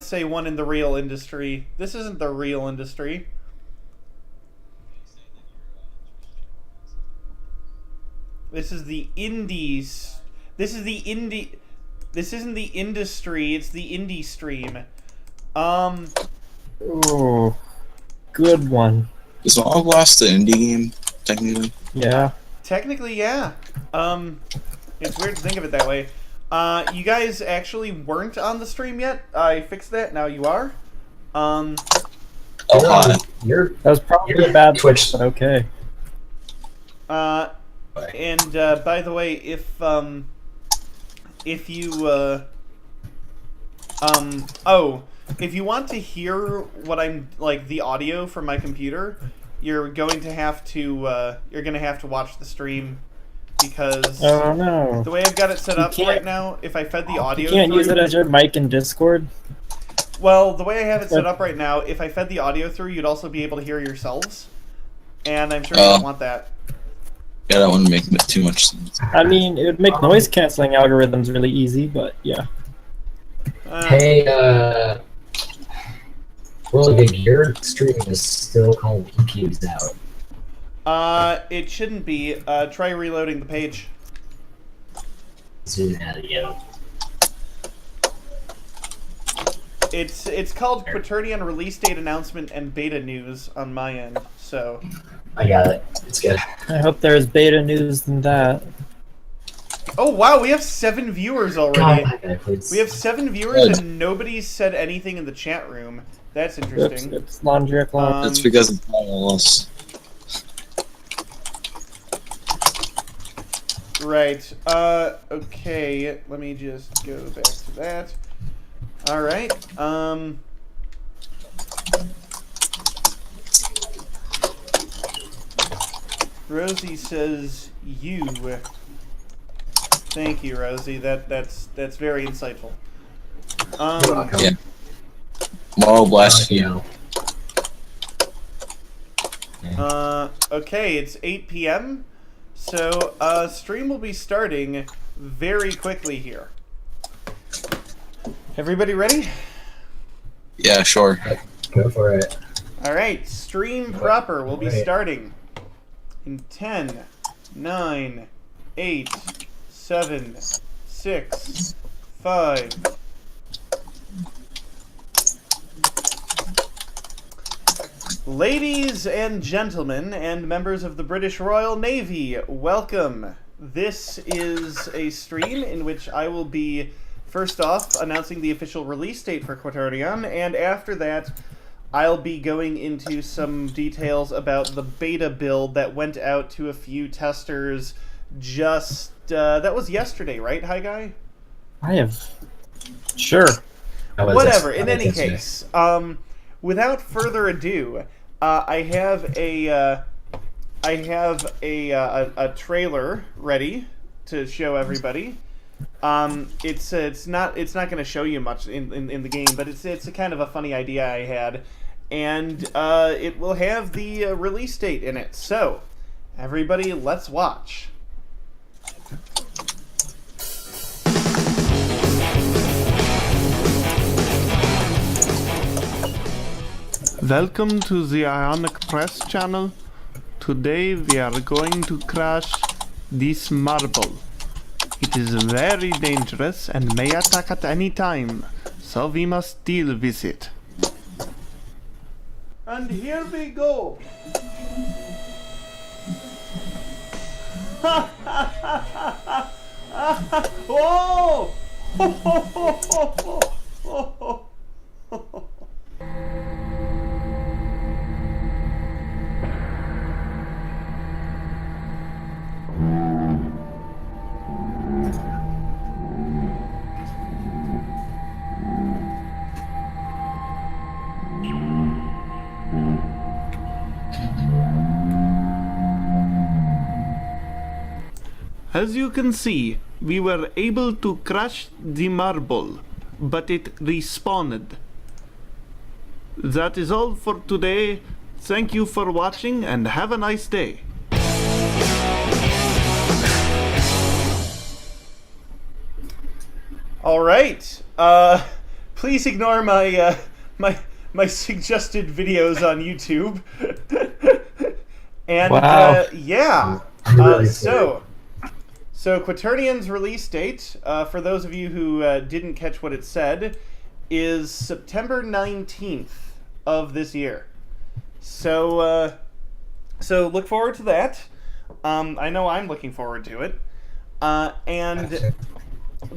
say one in the real industry. This isn't the real industry. This is the indies. This is the indie. This isn't the industry. It's the indie stream. Oh, good one. Is Wild Blast the indie game, technically? Yeah. Technically, yeah. It's weird to think of it that way. You guys actually weren't on the stream yet. I fixed that. Now you are. Oh, hi. That was probably a bad Twitch, but okay. And by the way, if you if you want to hear what I'm like the audio from my computer, you're going to have to watch the stream because Oh no. the way I've got it set up right now, if I fed the audio, You can't through, use it as your mic in Discord. well, the way I have it set up right now, if I fed the audio through, you'd also be able to hear yourselves, and I'm sure you don't want that. Yeah, that wouldn't make too much sense. I mean, it would make noise canceling algorithms really easy, but yeah. Hey, Willigan, your stream is still called EQ's out. It shouldn't be. Try reloading the page. Zoom out again. It's called Quaternion release date announcement and beta news on my end, so. I got it. It's good. I hope there's beta news than that. Oh wow, we have 7 viewers already. God, that guy, please. We have 7 viewers and nobody's said anything in the chat room. That's interesting. It's laundry o'clock. That's because it's all us. Right. Okay. Let me just go back to that. All right. Rosie says you. Thank you, Rosie. That's very insightful. Yeah. Wild Blast, you. Okay, it's 8 p.m. So, stream will be starting very quickly here. Everybody ready? Yeah, sure. Go for it. Alright, stream proper will be starting in 10, 9, 8, 7, 6, 5. Ladies and gentlemen, and members of the British Royal Navy, welcome. This is a stream in which I will be, first off, announcing the official release date for Quaternion, and after that, I'll be going into some details about the beta build that went out to a few testers just, that was yesterday, right, Hi Guy? I have... Sure. Whatever, in any case, without further ado, I have a trailer ready to show everybody. It's not going to show you much in the game, but it's a kind of a funny idea I had, and it will have the release date in it. So, everybody, let's watch. Welcome to the Ionic Press channel. Today we are going to crash this marble. It is very dangerous and may attack at any time, so we must deal with it. And here we go! Ha ha ha ha ha! Whoa! Ho ho ho ho ho ho ho! As you can see, we were able to crush the marble, but it respawned. That is all for today. Thank you for watching and have a nice day. All right. please ignore my suggested videos on YouTube. And Wow. yeah, I'm really so Quaternion's release date, for those of you who didn't catch what it said, is September 19th of this year. So look forward to that. I know I'm looking forward to it. And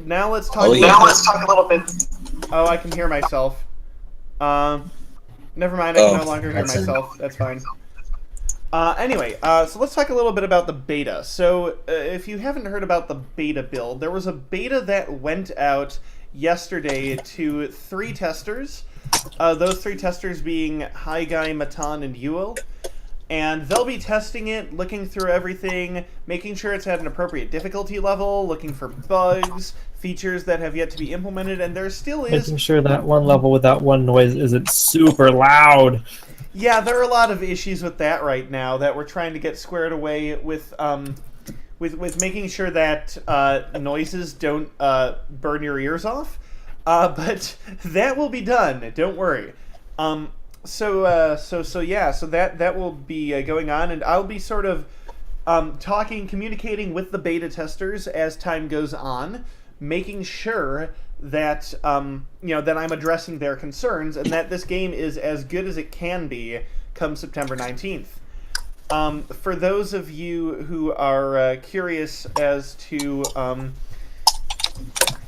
now let's talk. Let's talk a little bit. Oh, I can hear myself. Never mind. I can no longer hear myself. That's fine. Anyway, so let's talk a little bit about the beta. So, if you haven't heard about the beta build, there was a beta that went out yesterday to 3 testers. Those 3 testers being Hi Guy, Matan, and Yuil. And they'll be testing it, looking through everything, making sure it's at an appropriate difficulty level, looking for bugs, features that have yet to be implemented, and there still is... Making sure that one level with that one noise isn't super loud. Yeah, there are a lot of issues with that right now that we're trying to get squared away with making sure that noises don't burn your ears off. But that will be done. Don't worry. So that will be going on, and I'll be sort of communicating with the beta testers as time goes on, making sure that that I'm addressing their concerns and that this game is as good as it can be come September 19th. For those of you who are curious as to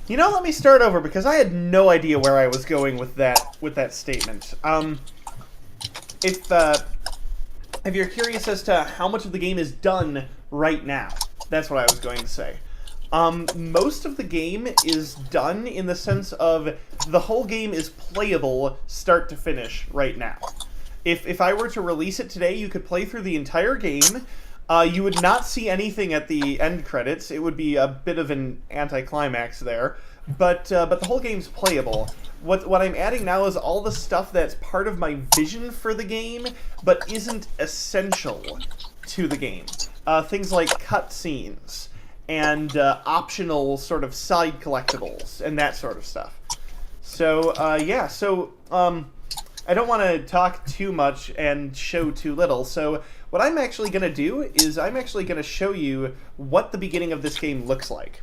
let me start over because I had no idea where I was going with that statement. If you're curious as to how much of the game is done right now, that's what I was going to say. Most of the game is done in the sense of the whole game is playable start to finish right now. If I were to release it today, you could play through the entire game. You would not see anything at the end credits. It would be a bit of an anticlimax there. But the whole game's playable. What I'm adding now is all the stuff that's part of my vision for the game, but isn't essential to the game. Things like cutscenes and optional sort of side collectibles and that sort of stuff. So I don't want to talk too much and show too little. So what I'm actually going to do is I'm actually going to show you what the beginning of this game looks like.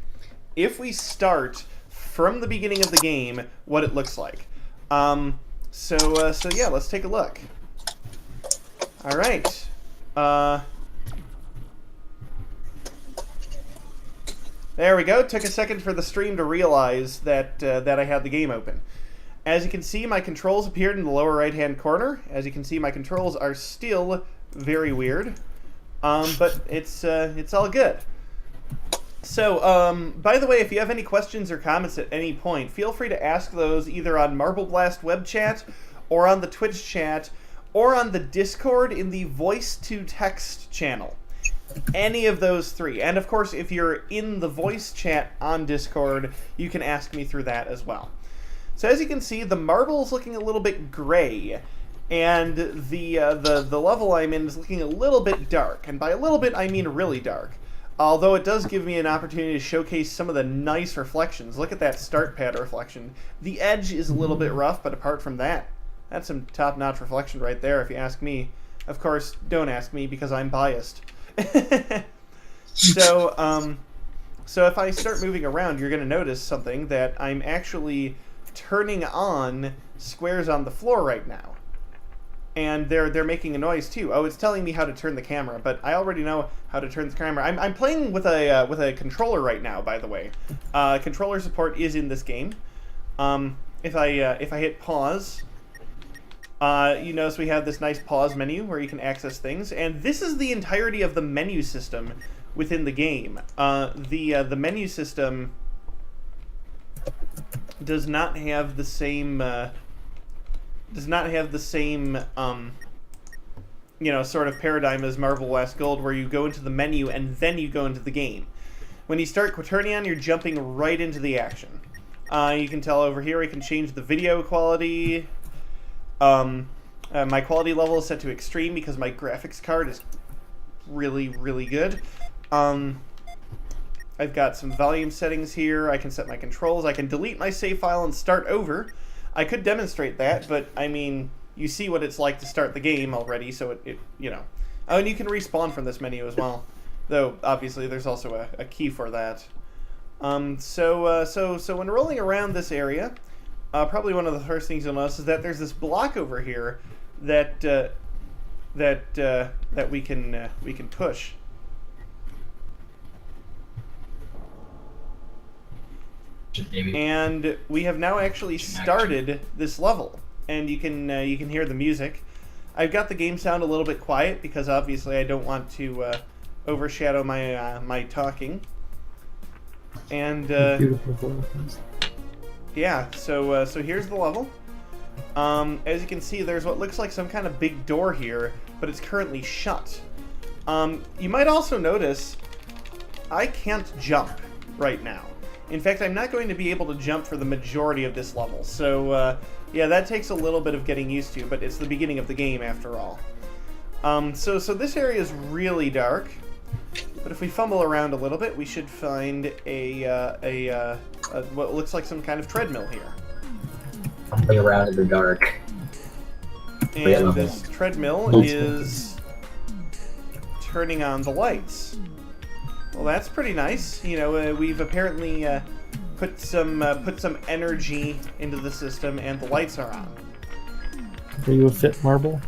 If we start from the beginning of the game, what it looks like. So yeah, let's take a look. All right. There we go. Took a second for the stream to realize that I had the game open. As you can see, my controls appeared in the lower right-hand corner. As you can see, my controls are still very weird, but it's all good. So, by the way, if you have any questions or comments at any point, feel free to ask those either on Marble Blast web chat, or on the Twitch chat, or on the Discord in the voice-to-text channel. Any of those 3. And, of course, if you're in the voice chat on Discord, you can ask me through that as well. So, as you can see, the marble's looking a little bit gray, and the level I'm in is looking a little bit dark. And by a little bit, I mean really dark. Although it does give me an opportunity to showcase some of the nice reflections. Look at that start pad reflection. The edge is a little bit rough, but apart from that, that's some top-notch reflection right there, if you ask me. Of course, don't ask me, because I'm biased. So if I start moving around, you're going to notice something, that I'm actually turning on squares on the floor right now. And they're making a noise too. Oh, it's telling me how to turn the camera, but I already know how to turn the camera. I'm playing with a controller right now, by the way. Controller support is in this game. If I hit pause, you notice we have this nice pause menu where you can access things, and this is the entirety of the menu system within the game. The menu system does not have the same. Sort of paradigm as Marble Blast Gold, where you go into the menu and then you go into the game. When you start Quaternion, you're jumping right into the action. You can tell over here I can change the video quality. My quality level is set to extreme because my graphics card is really, really good. I've got some volume settings here. I can set my controls. I can delete my save file and start over. I could demonstrate that, but I mean, you see what it's like to start the game already, so it you know. Oh, and you can respawn from this menu as well, though obviously there's also a key for that. So when rolling around this area, probably one of the first things you'll notice is that there's this block over here that we can push. And we have now actually started this level, and you can hear the music. I've got the game sound a little bit quiet because obviously I don't want to overshadow my my talking. And yeah, so here's the level. As you can see, there's what looks like some kind of big door here, but it's currently shut. You might also notice I can't jump right now. In fact, I'm not going to be able to jump for the majority of this level. So yeah, that takes a little bit of getting used to, but it's the beginning of the game after all. So this area is really dark, but if we fumble around a little bit, we should find a what looks like some kind of treadmill here. Fumbling around in the dark. And this treadmill is turning on the lights. Well, that's pretty nice. You know, we've apparently put some energy into the system, and the lights are on. Are you a fit marble?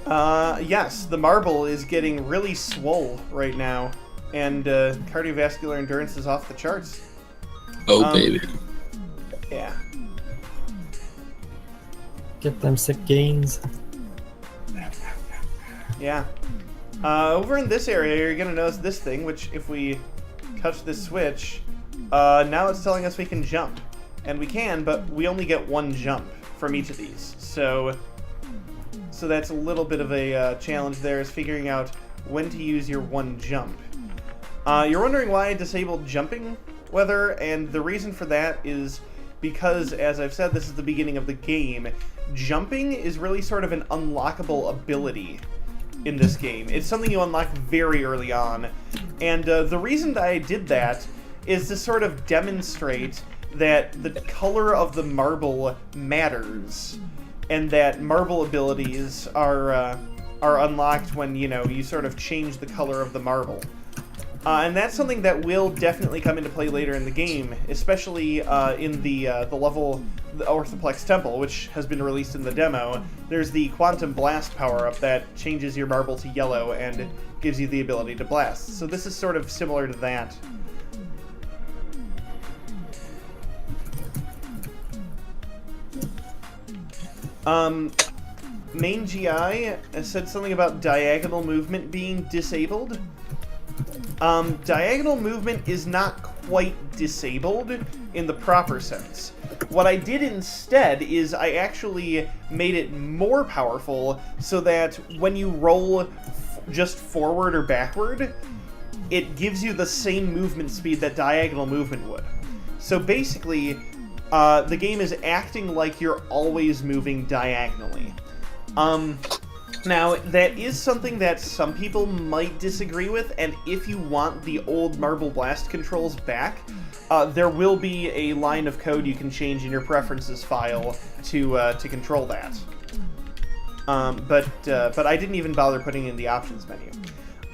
Yes, the marble is getting really swole right now, and cardiovascular endurance is off the charts. Oh, baby. Yeah. Get them sick gains. Yeah. Over in this area, you're going to notice this thing, which if we touch this switch, now it's telling us we can jump. And we can, but we only get one jump from each of these. So that's a little bit of a challenge there, is figuring out when to use your one jump. You're wondering why I disabled jumping weather, and the reason for that is because, as I've said, this is the beginning of the game. Jumping is really sort of an unlockable ability in this game. It's something you unlock very early on, and the reason that I did that is to sort of demonstrate that the color of the marble matters, and that marble abilities are unlocked when, you know, you sort of change the color of the marble. And that's something that will definitely come into play later in the game, especially in the level, the Orthoplex Temple, which has been released in the demo. There's the Quantum Blast power-up that changes your marble to yellow and gives you the ability to blast. So this is sort of similar to that. Main GI said something about diagonal movement being disabled. Diagonal movement is not quite disabled in the proper sense. What I did instead is I actually made it more powerful so that when you roll just forward or backward, it gives you the same movement speed that diagonal movement would. So basically, the game is acting like you're always moving diagonally. Now, that is something that some people might disagree with, and if you want the old Marble Blast controls back, there will be a line of code you can change in your preferences file to control that. But I didn't even bother putting in the options menu.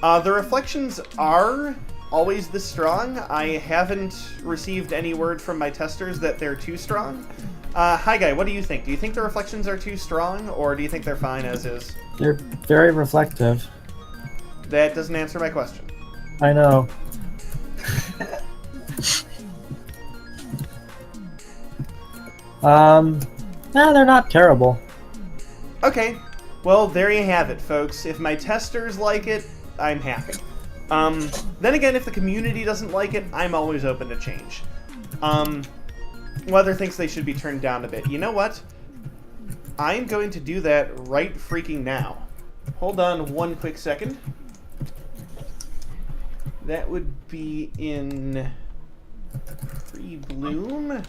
The reflections are always this strong. I haven't received any word from my testers that they're too strong. Hi Guy, what do you think? Do you think the reflections are too strong, or do you think they're fine as is? They're very reflective. That doesn't answer my question. I know. No, they're not terrible. Okay, well, there you have it, folks. If my testers like it, I'm happy. Then again, if the community doesn't like it, I'm always open to change. Weather thinks they should be turned down a bit. You know what? I'm going to do that right freaking now. Hold on one quick second. That would be in pre-bloom.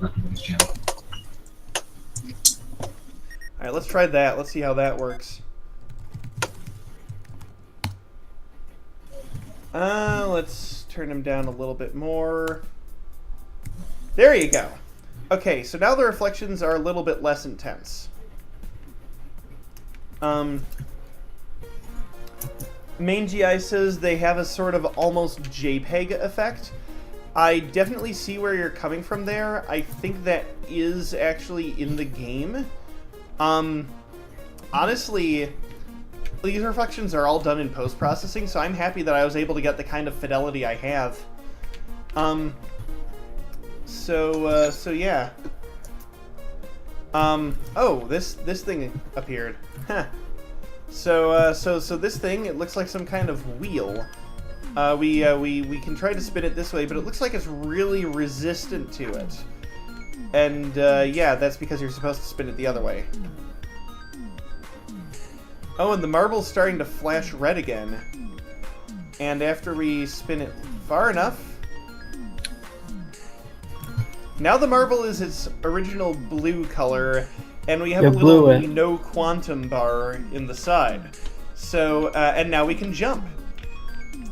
Nothing channel. Alright, let's try that. Let's see how that works. Let's turn him down a little bit more. There you go. Okay, so now the reflections are a little bit less intense. Main GI says they have a sort of almost JPEG effect. I definitely see where you're coming from there. I think that is actually in the game. Honestly, these reflections are all done in post-processing, so I'm happy that I was able to get the kind of fidelity I have. So yeah. Oh, this thing appeared. Huh. So this thing, it looks like some kind of wheel. We can try to spin it this way, but it looks like it's really resistant to it. And, yeah, that's because you're supposed to spin it the other way. Oh, and the marble's starting to flash red again. And after we spin it far enough... Now the marble is its original blue color, and we have a little no quantum bar in the side. So, and now we can jump.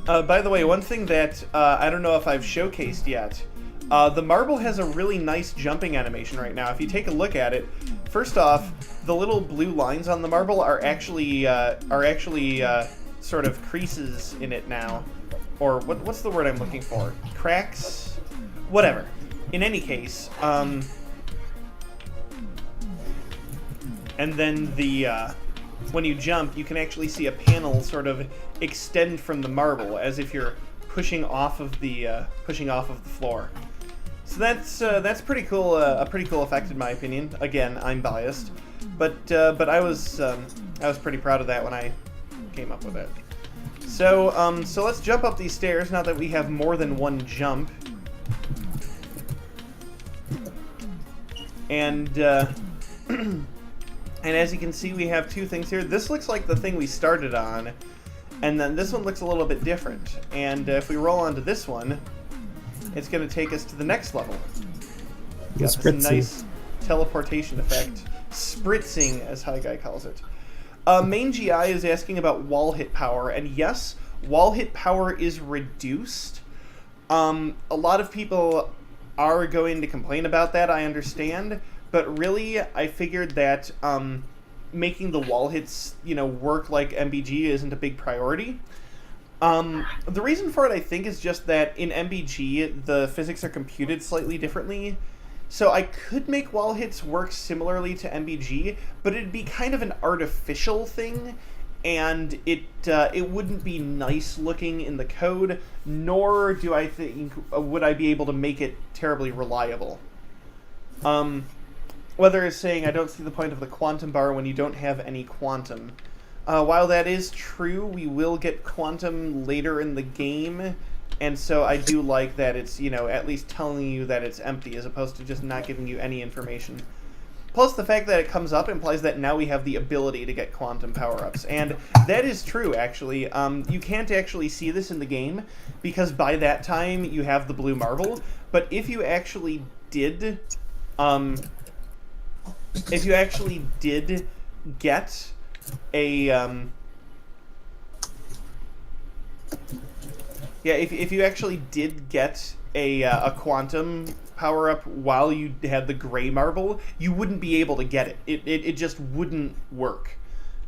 By the way, one thing that I don't know if I've showcased yet, the marble has a really nice jumping animation right now. If you take a look at it, first off, the little blue lines on the marble are actually sort of creases in it now. Or what's the word I'm looking for? Cracks? Whatever. In any case, and then when you jump, you can actually see a panel sort of extend from the marble, as if you're pushing off of the floor. So that's pretty cool. A pretty cool effect in my opinion. Again, I'm biased, but I was pretty proud of that when I came up with it. So so let's jump up these stairs now that we have more than one jump. And and as you can see, we have two things here. This looks like the thing we started on, and then this one looks a little bit different. And if we roll onto this one, it's going to take us to the next level. Got this nice teleportation effect. Spritzing, as High Guy calls it. Main GI is asking about wall hit power, and yes, wall hit power is reduced. A lot of people are going to complain about that, I understand, but really, I figured that making the wall hits, work like MBG isn't a big priority. The reason for it, I think, is just that in MBG, the physics are computed slightly differently. So I could make wall hits work similarly to MBG, but it'd be kind of an artificial thing, and it wouldn't be nice looking in the code, nor do I think would I be able to make it terribly reliable. Whether it's saying I don't see the point of the quantum bar when you don't have any quantum. While that is true, we will get quantum later in the game, and so I do like that it's, at least telling you that it's empty as opposed to just not giving you any information. Plus, the fact that it comes up implies that now we have the ability to get quantum power-ups. And that is true, actually. You can't actually see this in the game, because by that time you have the blue marble. But if you actually did... if you actually did get a... if you actually did get a quantum power-up while you had the gray marble, you wouldn't be able to get it. It just wouldn't work.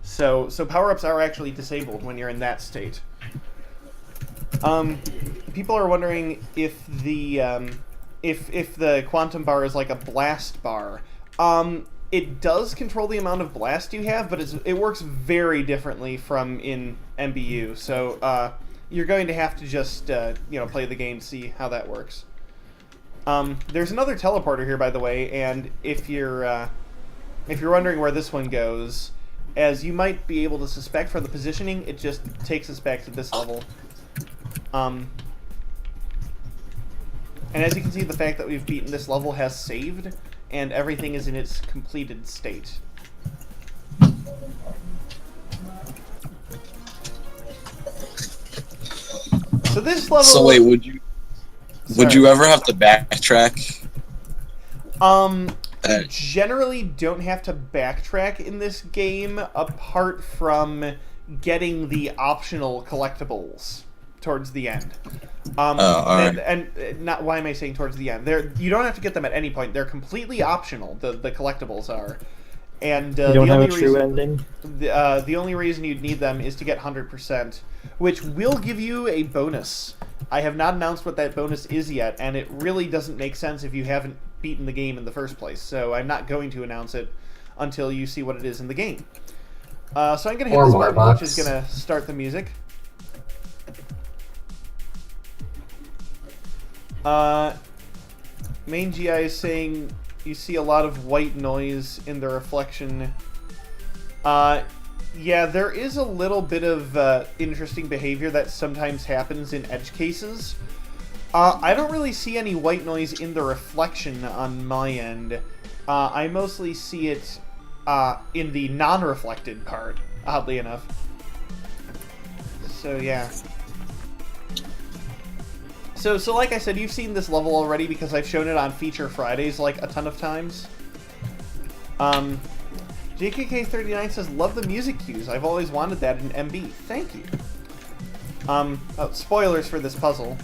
So power-ups are actually disabled when you're in that state. People are wondering if the quantum bar is like a blast bar. It does control the amount of blast you have, but it works very differently from in MBU. So you're going to have to just play the game to see how that works. There's another teleporter here, by the way, and if you're wondering where this one goes, as you might be able to suspect from the positioning, it just takes us back to this level. And as you can see, the fact that we've beaten this level has saved, and everything is in its completed state. So this level... So wait, would you ever have to backtrack? generally don't have to backtrack in this game apart from getting the optional collectibles towards the end. alright. And not why am I saying towards the end? You don't have to get them at any point. They're completely optional. The collectibles are, and You don't have a true ending. the only reason you'd need them is to get 100%, which will give you a bonus. I have not announced what that bonus is yet, and it really doesn't make sense if you haven't beaten the game in the first place. So I'm not going to announce it until you see what it is in the game. So I'm going to hit this button, which is going to start the music. Main GI is saying you see a lot of white noise in the reflection. Yeah, there is a little bit of interesting behavior that sometimes happens in edge cases. I don't really see any white noise in the reflection on my end. I mostly see it in the non-reflected part, oddly enough. So, yeah. So like I said, you've seen this level already because I've shown it on Feature Fridays like a ton of times. JKK39 says, love the music cues. I've always wanted that in MB. Thank you. Oh, spoilers for this puzzle.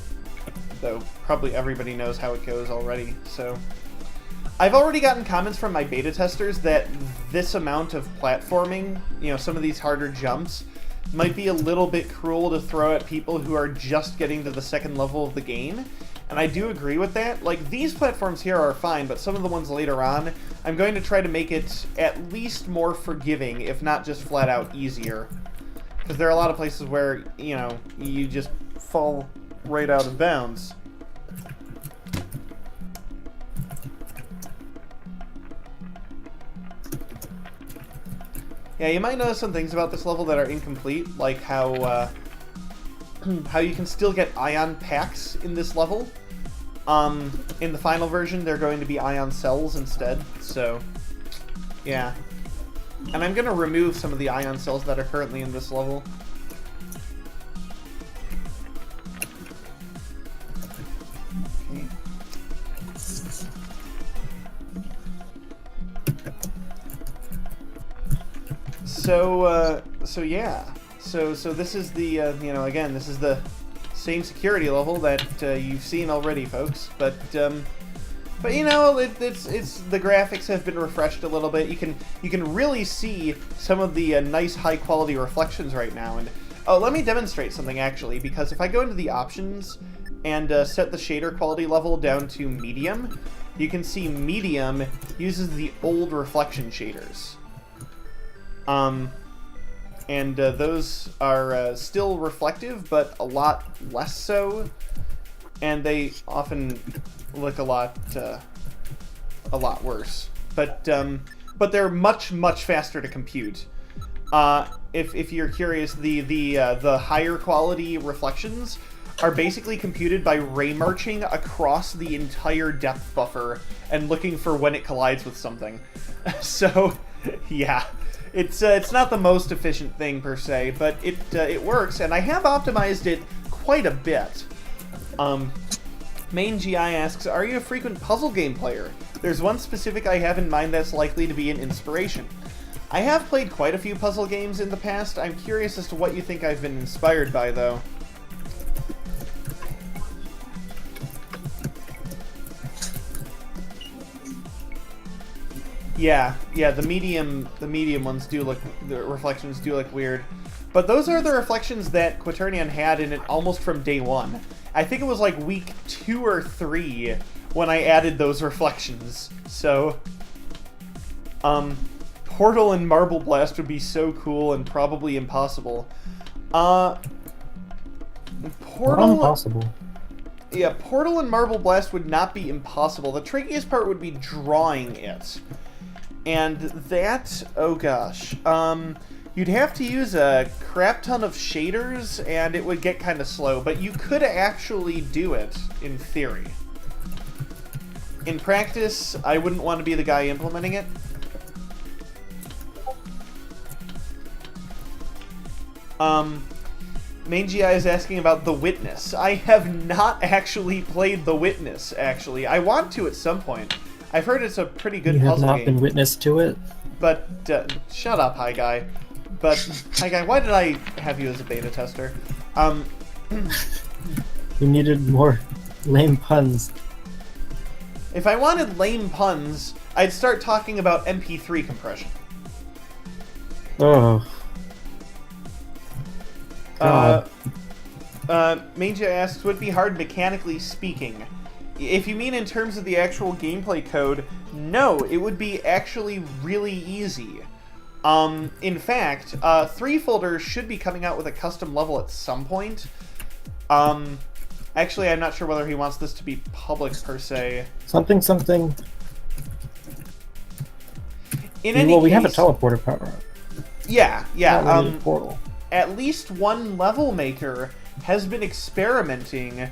Though probably everybody knows how it goes already, so... I've already gotten comments from my beta testers that this amount of platforming, you know, some of these harder jumps, might be a little bit cruel to throw at people who are just getting to the second level of the game. And I do agree with that. Like, these platforms here are fine, but some of the ones later on, I'm going to try to make it at least more forgiving, if not just flat out easier. Because there are a lot of places where, you know, you just fall right out of bounds. Yeah, you might notice some things about this level that are incomplete, like how you can still get ion packs in this level. In the final version, they're going to be ion cells instead, so yeah. And I'm going to remove some of the ion cells that are currently in this level. Okay. So yeah. So this is the, you know, again, this is the same security level that you've seen already, folks. But you know, it's the graphics have been refreshed a little bit. You can really see some of the nice high quality reflections right now. And oh, let me demonstrate something actually, because if I go into the options and set the shader quality level down to medium, you can see medium uses the old reflection shaders. And those are still reflective, but a lot less so, and they often look a lot worse. But they're much faster to compute. If you're curious, the higher quality reflections are basically computed by ray marching across the entire depth buffer and looking for when it collides with something. So, yeah. It's not the most efficient thing per se, but it works, and I have optimized it quite a bit. Main GI asks, are you a frequent puzzle game player? There's one specific I have in mind that's likely to be an inspiration. I have played quite a few puzzle games in the past. I'm curious as to what you think I've been inspired by, though. Yeah, the medium ones do look, the reflections do look weird. But those are the reflections that Quaternion had in it almost from day one. I think it was like week 2 or 3 when I added those reflections. So, Portal and Marble Blast would be so cool and probably impossible. Portal... Not impossible. Yeah, Portal and Marble Blast would not be impossible. The trickiest part would be drawing it. And that, oh gosh, you'd have to use a crap ton of shaders, and it would get kind of slow, but you could actually do it, in theory. In practice, I wouldn't want to be the guy implementing it. Main GI is asking about The Witness. I have not actually played The Witness, actually. I want to at some point. I've heard it's a pretty good You have puzzle not game. been witness to it. But shut up, Hi Guy. But Hi Guy, why did I have you as a beta tester? You needed more lame puns. If I wanted lame puns, I'd start talking about MP3 compression. Oh. God. Manja asks, would it be hard mechanically speaking? If you mean in terms of the actual gameplay code, no, it would be actually really easy. In fact, 3Folder should be coming out with a custom level at some point. Actually, I'm not sure whether he wants this to be public per se. Something. In any Well, we case, have a teleporter power. Yeah. Not really a portal. At least one level maker has been experimenting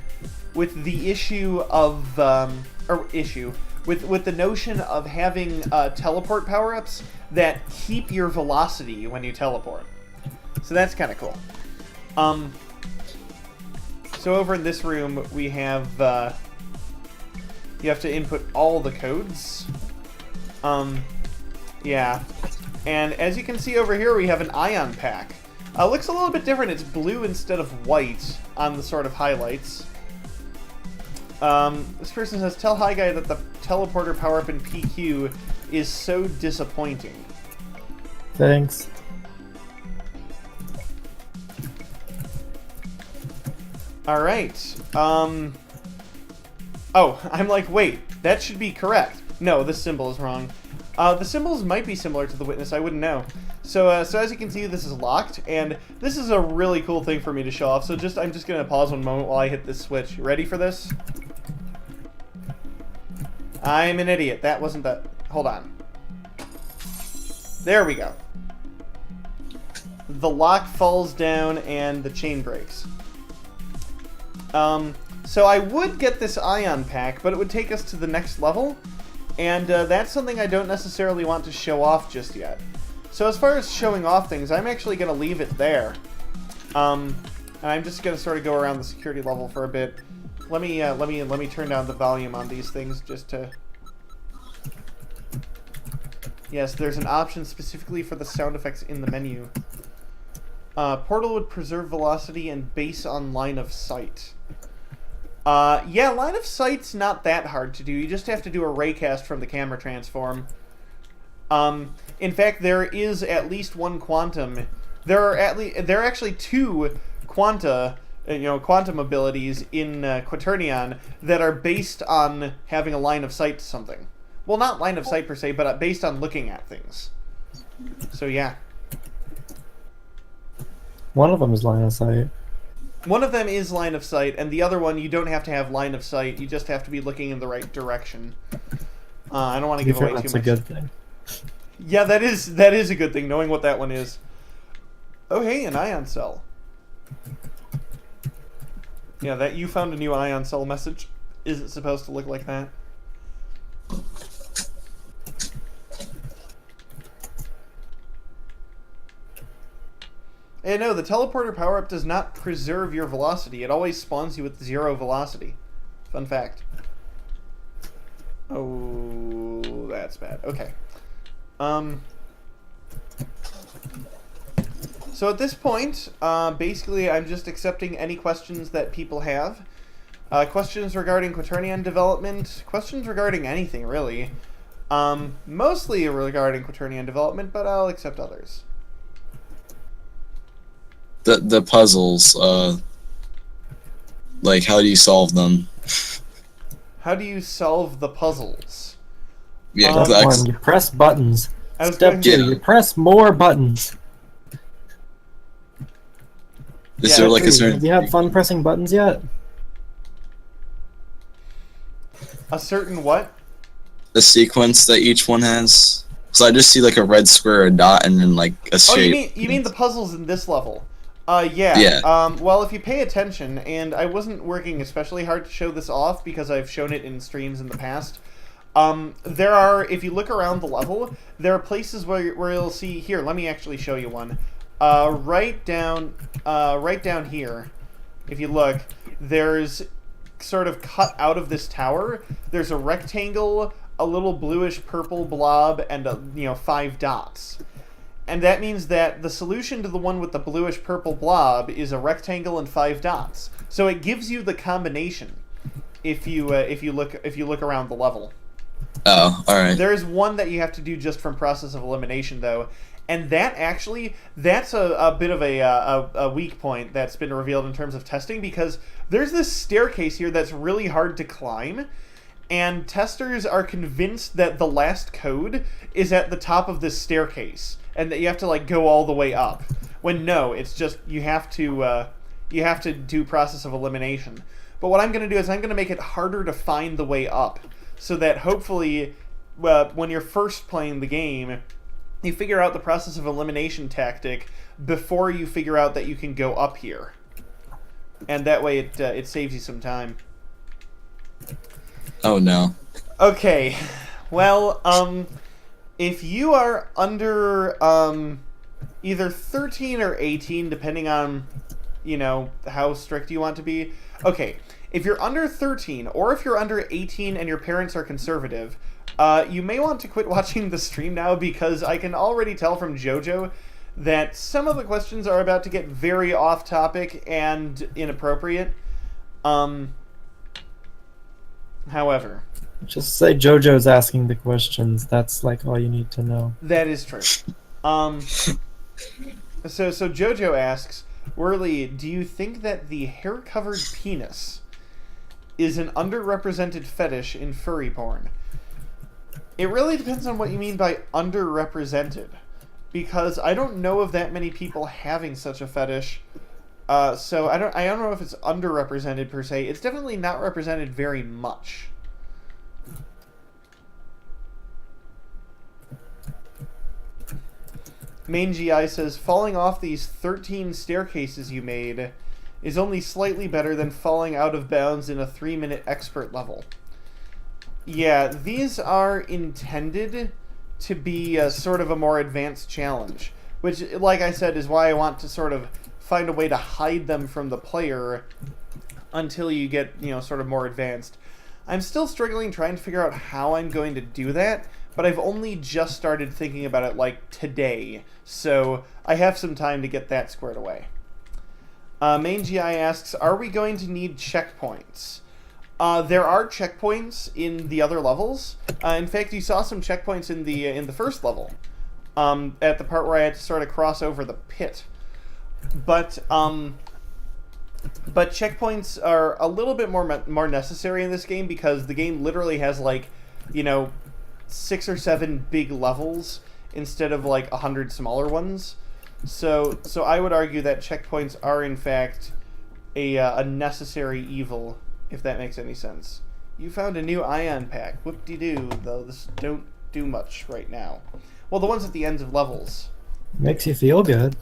with the issue of with the notion of having teleport power-ups that keep your velocity when you teleport. So that's kind of cool. So over in this room we have you have to input all the codes. Yeah. And as you can see over here, we have an ion pack. Looks a little bit different. It's blue instead of white on the sort of highlights. This person says, tell Hi Guy that the teleporter power-up in PQ is so disappointing. Thanks. Alright. Oh, I'm like, wait, that should be correct. No, this symbol is wrong. The symbols might be similar to the witness, I wouldn't know. So as you can see, this is locked, and this is a really cool thing for me to show off. So I'm just gonna pause one moment while I hit this switch. You ready for this? I'm an idiot. That wasn't the... Hold on. There we go. The lock falls down and the chain breaks. So I would get this ion pack, but it would take us to the next level. And that's something I don't necessarily want to show off just yet. So as far as showing off things, I'm actually going to leave it there. And I'm just going to sort of go around the security level for a bit. Let me turn down the volume on these things just to... Yes, there's an option specifically for the sound effects in the menu. Portal would preserve velocity and base on line of sight. Yeah, line of sight's not that hard to do. You just have to do a raycast from the camera transform. In fact, there is at least one quantum. There are actually two quantum abilities in Quaternion that are based on having a line of sight to something. Well, not line of sight per se, but based on looking at things. So yeah. One of them is line of sight. One of them is line of sight, and the other one you don't have to have line of sight. You just have to be looking in the right direction. I don't want to give away too much. That's a good thing. Yeah, that is a good thing, knowing what that one is. Oh, hey, an ion cell. Yeah, that you found a new ion cell message. Is it supposed to look like that? Hey, no, the teleporter power-up does not preserve your velocity. It always spawns you with 0 velocity. Fun fact. Oh, that's bad. Okay. So at this point, basically I'm just accepting any questions that people have. Questions regarding Quaternion development, questions regarding anything, really. Mostly regarding Quaternion development, but I'll accept others. The puzzles, like, how do you solve them? How do you solve the puzzles? Yeah, Step 1, you press buttons. I was Step going 2, to- you press more buttons. is Yeah, there like a Have certain... you had fun pressing buttons yet? A certain what? the sequence that each one has? So I just see like a red square, a dot, and then like a Oh, shape. you mean the puzzles in this level? Yeah. Yeah. Well, if you pay attention, and I wasn't working especially hard to show this off because I've shown it in streams in the past. There are, if you look around the level, there are places where you'll see. Here, let me actually show you one. Right down here. If you look, there's sort of cut out of this tower. There's a rectangle a little bluish purple blob and 5 dots. And that means that the solution to the one with the bluish purple blob is a rectangle and 5 dots. So it gives you the combination if you look around the level. Oh, all right. There's one that you have to do just from process of elimination, though, and that's a bit of a weak point that's been revealed in terms of testing, because there's this staircase here that's really hard to climb, and testers are convinced that the last code is at the top of this staircase, and that you have to like go all the way up. When no, it's just you have to do process of elimination. But what I'm going to do is I'm going to make it harder to find the way up, so that hopefully, when you're first playing the game, you figure out the process of elimination tactic before you figure out that you can go up here, and that way it saves you some time. Oh no. Okay, well, if you are under either 13 or 18, depending on how strict you want to be. Okay, if you're under 13 or if you're under 18 and your parents are conservative, you may want to quit watching the stream now, because I can already tell from JoJo that some of the questions are about to get very off topic and inappropriate. However, just say JoJo's asking the questions. That's like all you need to know. that is true. So JoJo asks, Whirly, do you think that the hair-covered penis is an underrepresented fetish in furry porn? It really depends on what you mean by underrepresented, because I don't know of that many people having such a fetish. So I don't know if it's underrepresented per se. It's definitely not represented very much. Main GI says, falling off these 13 staircases you made is only slightly better than falling out of bounds in a 3-minute expert level. Yeah, these are intended to be sort of a more advanced challenge, which, like I said, is why I want to sort of find a way to hide them from the player until you get, sort of more advanced. I'm still struggling trying to figure out how I'm going to do that, but I've only just started thinking about it, like, today, so I have some time to get that squared away. Main GI asks, are we going to need checkpoints? There are checkpoints in the other levels. In fact, you saw some checkpoints in the first level, at the part where I had to sort of cross over the pit. But checkpoints are a little bit more necessary in this game, because the game literally has, like, 6 or 7 big levels instead of like 100 smaller ones. So I would argue that checkpoints are in fact a necessary evil, if that makes any sense. You found a new ion pack. Whoop-de-doo, though this don't do much right now. Well, the ones at the ends of levels. Makes you feel good.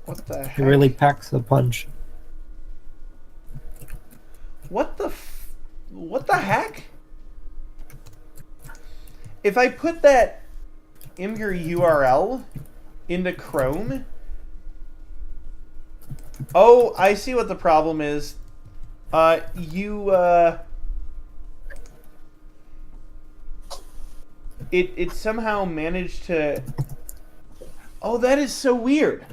What the heck? It really packs a punch. What the heck? If I put that Imgur URL into Chrome... Oh, I see what the problem is. It somehow managed to... Oh, that is so weird.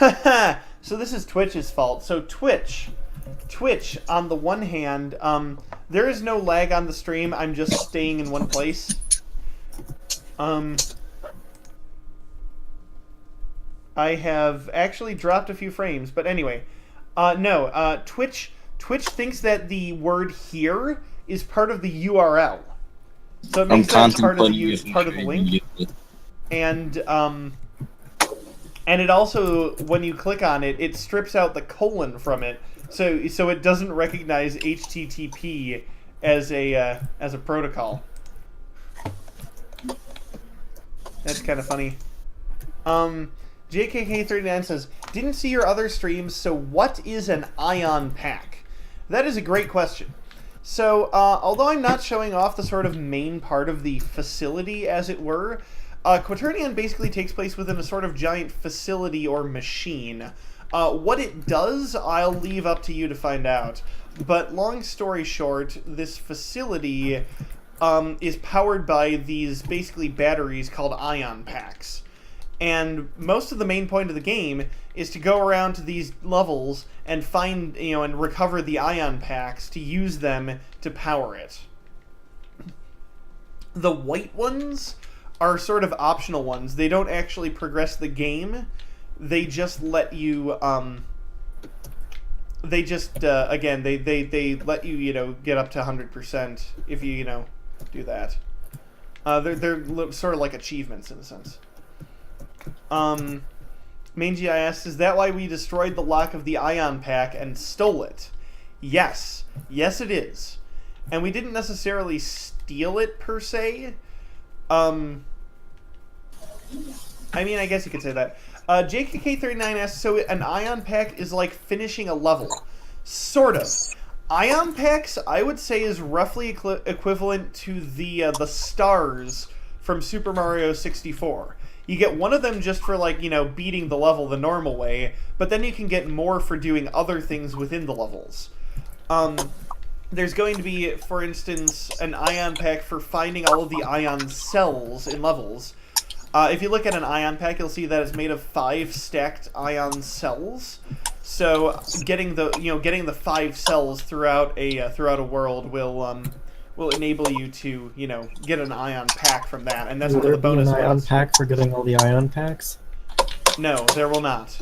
So this is Twitch's fault. So Twitch, on the one hand, there is no lag on the stream. I'm just staying in one place. I have actually dropped a few frames, but anyway. No, Twitch thinks that the word here is part of the URL. So it makes that part of the link. And it also, when you click on it, it strips out the colon from it, so it doesn't recognize HTTP as a protocol. That's kind of funny. JKK39 says, didn't see your other streams, so what is an ion pack? That is a great question. So, although I'm not showing off the sort of main part of the facility, as it were, Quaternion basically takes place within a sort of giant facility or machine. What it does, I'll leave up to you to find out. But long story short, this facility is powered by these basically batteries called ion packs. And most of the main point of the game is to go around to these levels and find, and recover the ion packs to use them to power it. The white ones are sort of optional ones. They don't actually progress the game. They just let you, they let you, get up to 100% if you, do that. They're sort of like achievements in a sense. Mangy asks, is that why we destroyed the lock of the ion pack and stole it? Yes. Yes, it is. And we didn't necessarily steal it, per se. I mean, I guess you could say that. JKK39 asks, so an ion pack is like finishing a level. Sort of. Ion packs, I would say, is roughly equivalent to the stars from Super Mario 64. You get one of them just for, beating the level the normal way, but then you can get more for doing other things within the levels. There's going to be, for instance, an ion pack for finding all of the ion cells in levels. If you look at an ion pack, you'll see that it's made of 5 stacked ion cells. So getting the 5 cells throughout a world will enable you to, get an ion pack from that, and that's one of the bonus ones. Will there be an ion pack for getting all the ion packs? No, there will not.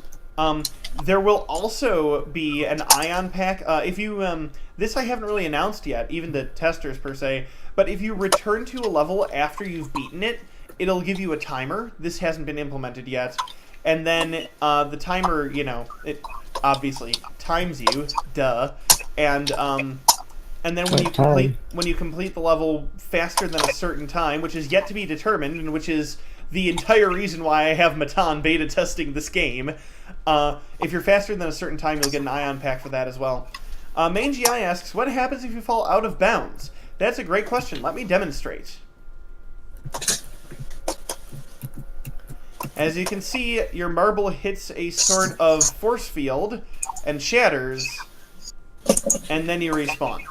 There will also be an ion pack. If you, this I haven't really announced yet, even to testers per se, but if you return to a level after you've beaten it, it'll give you a timer. This hasn't been implemented yet. And then the timer, it obviously times you, duh. And then when you complete the level faster than a certain time, which is yet to be determined, and which is the entire reason why I have Matan beta testing this game, if you're faster than a certain time, you'll get an ion pack for that as well. Mangy Eye asks, what happens if you fall out of bounds? That's a great question. Let me demonstrate. As you can see, your marble hits a sort of force field and shatters, and then you respawn.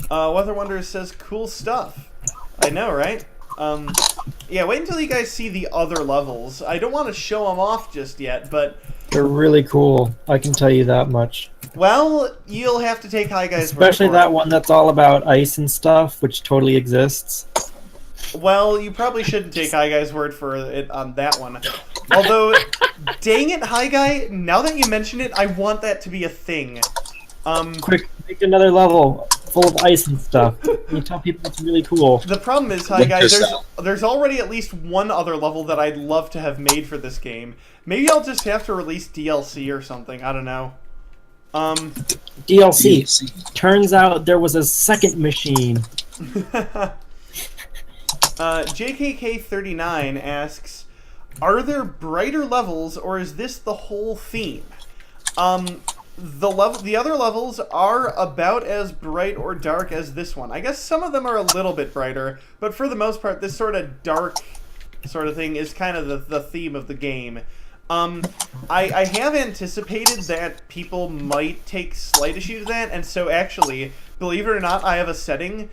Weather Wonders says, cool stuff. I know, right? Yeah, wait until you guys see the other levels. I don't want to show them off just yet, but... They're really cool, I can tell you that much. Well, you'll have to take High Guy's Especially word for that it. one that's all about ice and stuff, which totally exists. Well, you probably shouldn't take High Guy's word for it on that one. Although, dang it, High Guy, now that you mention it, I want that to be a thing. Quick, make another level full of ice and stuff. You tell people it's really cool. The problem is, High Guy, there's already at least one other level that I'd love to have made for this game. Maybe I'll just have to release DLC or something, I don't know. DLC. Turns out there was a second machine. JKK39 asks, are there brighter levels, or is this the whole theme? The other levels are about as bright or dark as this one. I guess some of them are a little bit brighter, but for the most part, this sort of dark sort of thing is kind of the theme of the game. I have anticipated that people might take slight issue to that, and so actually, believe it or not, I have a setting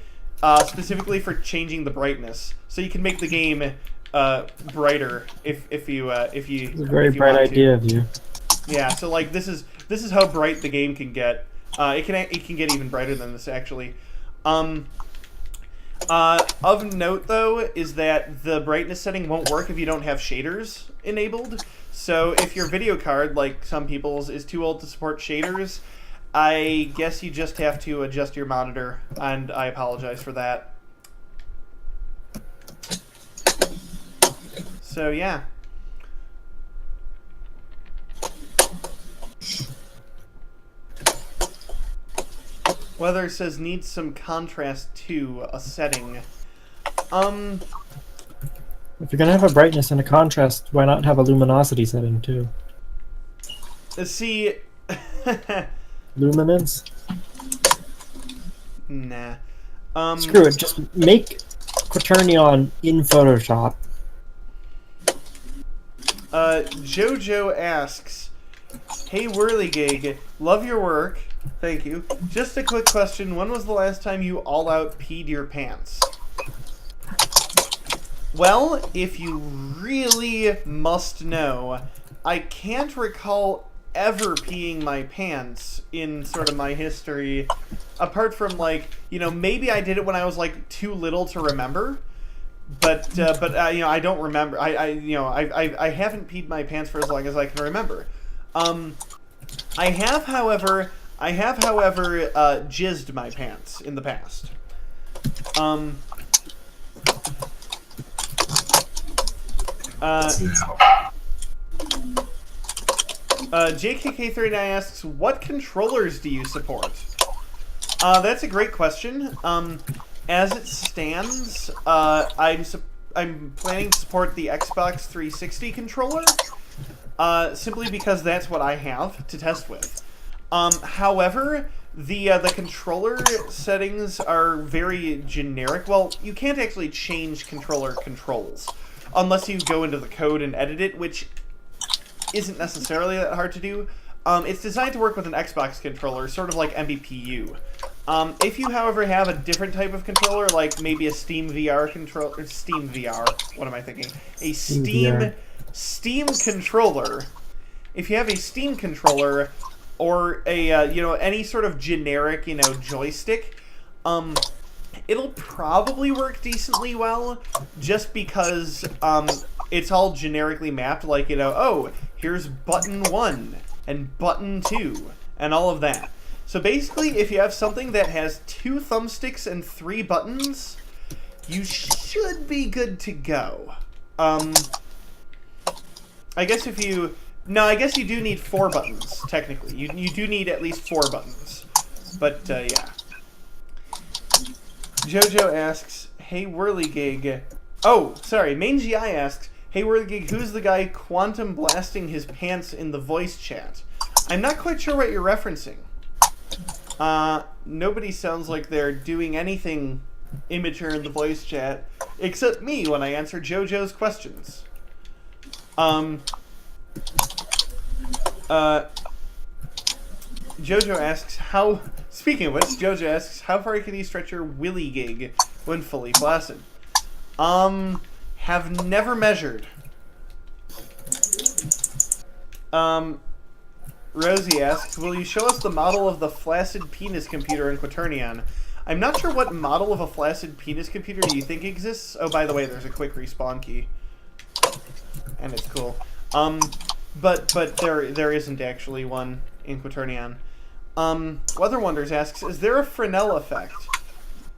specifically for changing the brightness, so you can make the game brighter if you It's a very bright idea of you. Yeah, so like this is how bright the game can get. It can get even brighter than this actually. Of note though is that the brightness setting won't work if you don't have shaders enabled. So if your video card, like some people's, is too old to support shaders, I guess you just have to adjust your monitor, and I apologize for that. So yeah. Weather says needs some contrast to a setting. If you're gonna have a brightness and a contrast, why not have a luminosity setting too? See, Luminance? nah. Screw it, just make Quaternion in Photoshop. Jojo asks, "Hey Whirligig, love your work. Thank you. Just a quick question. When was the last time you all-out peed your pants?" Well, if you really must know, I can't recall ever peeing my pants in sort of my history, apart from, like, you know, maybe I did it when I was, like, too little to remember, but you know, I don't remember. I haven't peed my pants for as long as I can remember. I have, however, jizzed my pants in the past. JKK39 asks, "What controllers do you support?" That's a great question. As it stands, I'm planning to support the Xbox 360 controller, simply because that's what I have to test with. However, the controller settings are very generic. Well, you can't actually change controller controls unless you go into the code and edit it, which isn't necessarily that hard to do. It's designed to work with an Xbox controller, sort of like MBPU. If you, however, have a different type of controller, like maybe a Steam VR controller, Steam VR, what am I thinking? A Steam controller. If you have a Steam controller, or a, you know, any sort of generic, you know, joystick, it'll probably work decently well, just because, it's all generically mapped, like, you know, oh, here's button 1, and button 2, and all of that. So basically, if you have something that has 2 thumbsticks and 3 buttons, you should be good to go. I guess if you... No, I guess you do need 4 buttons, technically. You do need at least 4 buttons. But, yeah. Jojo asks, "Hey Whirligig..." Oh, sorry, MainGI asks, "Hey Whirligig, who's the guy quantum blasting his pants in the voice chat?" I'm not quite sure what you're referencing. Nobody sounds like they're doing anything immature in the voice chat, except me when I answer Jojo's questions. Jojo asks, how... Speaking of which, Jojo asks, "How far can you stretch your willy gig when fully flaccid?" Have never measured. Rosie asks, "Will you show us the model of the flaccid penis computer in Quaternion?" I'm not sure what model of a flaccid penis computer do you think exists. Oh, by the way, there's a quick respawn key. And it's cool. But there isn't actually one in Quaternion. Weather Wonders asks, "Is there a Fresnel effect?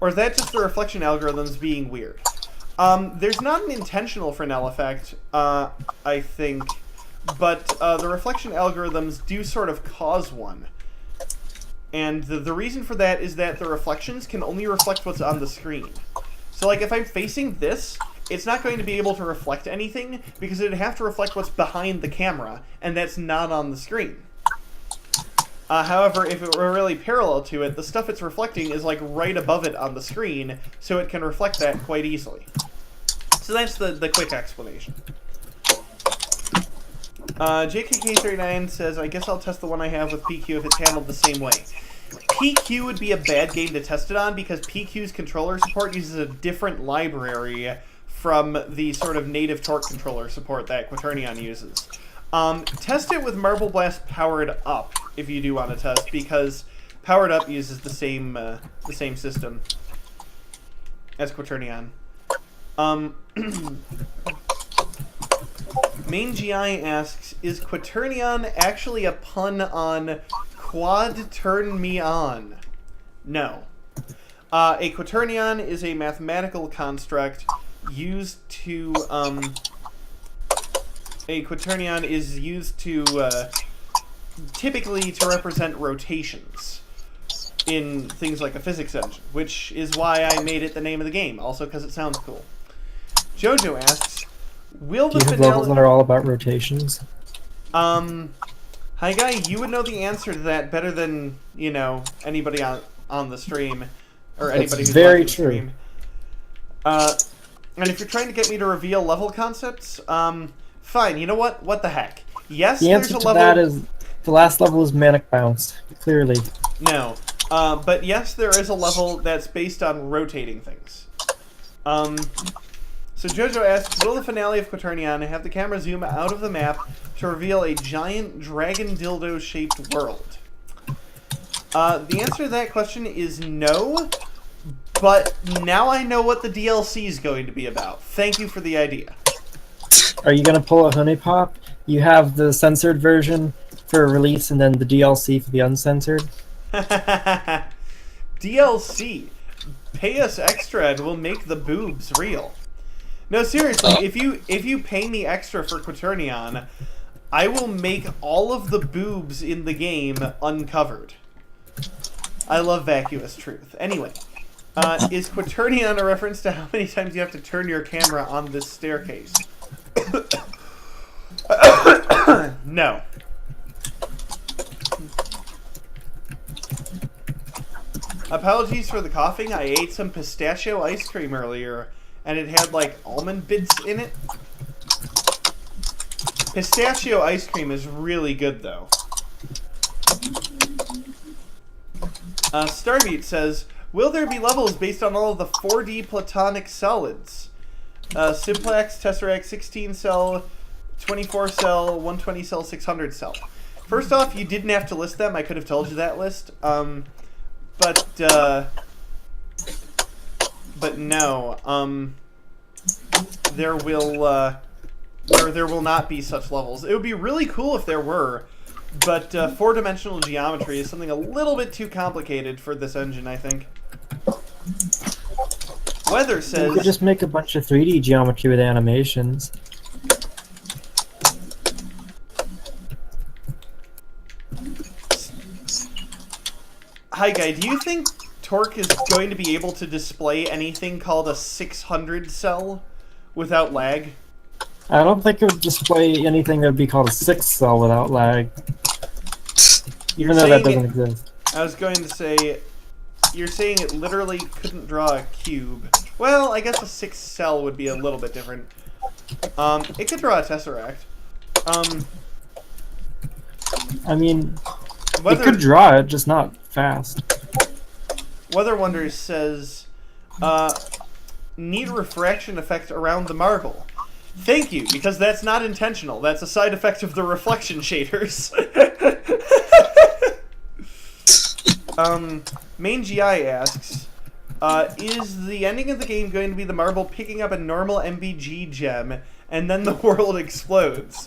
Or is that just the reflection algorithms being weird?" There's not an intentional Fresnel effect, I think, but the reflection algorithms do sort of cause one. And the reason for that is that the reflections can only reflect what's on the screen. So, like, if I'm facing this, it's not going to be able to reflect anything, because it'd have to reflect what's behind the camera, and that's not on the screen. However, if it were really parallel to it, the stuff it's reflecting is, like, right above it on the screen, so it can reflect that quite easily. So that's the quick explanation. JKK39 says, "I guess I'll test the one I have with PQ if it's handled the same way." PQ would be a bad game to test it on, because PQ's controller support uses a different library from the sort of native torque controller support that Quaternion uses. Test it with Marble Blast Powered Up, if you do want to test, because Powered Up uses the same system as Quaternion. MainGI asks, "Is Quaternion actually a pun on Quad Turn Me On?" No. A quaternion is a mathematical construct used to, a quaternion is used to, typically to represent rotations in things like a physics engine, which is why I made it the name of the game, also because it sounds cool. Jojo asks, "Will the Do you have finale..." levels that are all about rotations? Hi guy, you would know the answer to that better than, you know, anybody on the stream, or anybody who's very watching the true. stream. And if you're trying to get me to reveal level concepts, Fine, you know what? What the heck? Yes, The there's answer a to level... that is the last level is Manic Bounce, clearly. No. But yes, there is a level that's based on rotating things. So Jojo asks, will the finale of Quaternion have the camera zoom out of the map to reveal a giant dragon dildo-shaped world? The answer to that question is no, but now I know what the DLC is going to be about. Thank you for the idea. Are you going to pull a Honey Pop? You have the censored version for release and then the DLC for the uncensored? DLC. Pay us extra and we'll make the boobs real. No, seriously, if you pay me extra for Quaternion, I will make all of the boobs in the game uncovered. I love vacuous truth. Anyway, is Quaternion a reference to how many times you have to turn your camera on this staircase? No. Apologies for the coughing. I ate some pistachio ice cream earlier, and it had, like, almond bits in it. Pistachio ice cream is really good, though. Starbeat says, will there be levels based on all of the 4D platonic solids? Simplex, Tesseract, 16 cell, 24 cell, 120 cell, 600 cell. First off, you didn't have to list them. I could have told you that list. But no. There will not be such levels. It would be really cool if there were, but four-dimensional geometry is something a little bit too complicated for this engine, I think. Weather says... You could just make a bunch of 3D geometry with animations. Hi, Guy. Do you think Torque is going to be able to display anything called a 600 cell without lag? I don't think it would display anything that would be called a 6 cell without lag. Even though that doesn't exist. I was going to say, you're saying it literally couldn't draw a cube. Well, I guess a 6 cell would be a little bit different. It could draw a tesseract. I mean, it could draw it, just not fast. Weather Wonders says, neat refraction effect around the marble. Thank you, because that's not intentional. That's a side effect of the reflection shaders. Main GI asks, is the ending of the game going to be the marble picking up a normal MBG gem and then the world explodes?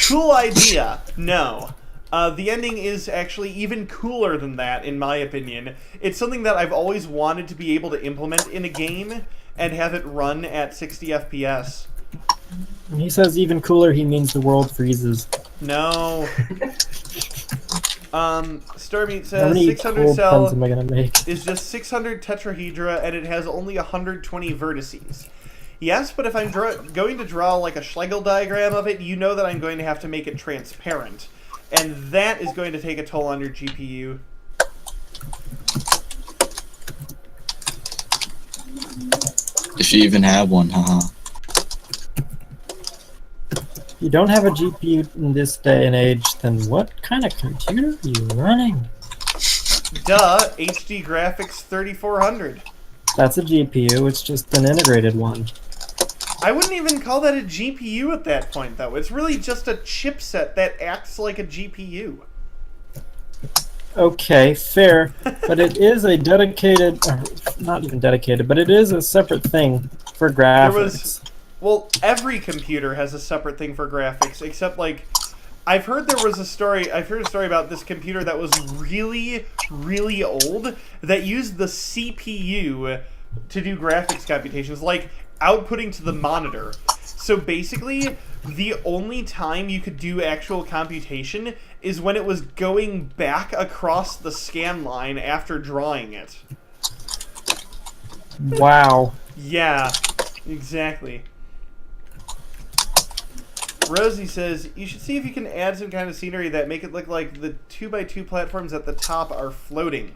Cool idea. No. The ending is actually even cooler than that, in my opinion. It's something that I've always wanted to be able to implement in a game and have it run at 60 FPS. When he says even cooler, he means the world freezes. No. Starmeat How says many 600 cold cell puns am I gonna make? is just 600 tetrahedra and it has only 120 vertices. Yes, but if I'm going to draw like a Schlegel diagram of it, you know that I'm going to have to make it transparent. And that is going to take a toll on your GPU. If you even have one, haha. If you don't have a GPU in this day and age, then what kind of computer are you running? Duh, HD Graphics 3400. That's a GPU, it's just an integrated one. I wouldn't even call that a GPU at that point, though. It's really just a chipset that acts like a GPU. Okay, fair, but it is a dedicated, not even dedicated, but it is a separate thing for graphics. Well, every computer has a separate thing for graphics, except, like, I've heard a story about this computer that was really, really old that used the CPU to do graphics computations, like outputting to the monitor. So basically, the only time you could do actual computation is when it was going back across the scan line after drawing it. Wow. Yeah, exactly. Rosie says, you should see if you can add some kind of scenery that make it look like the 2x2 platforms at the top are floating.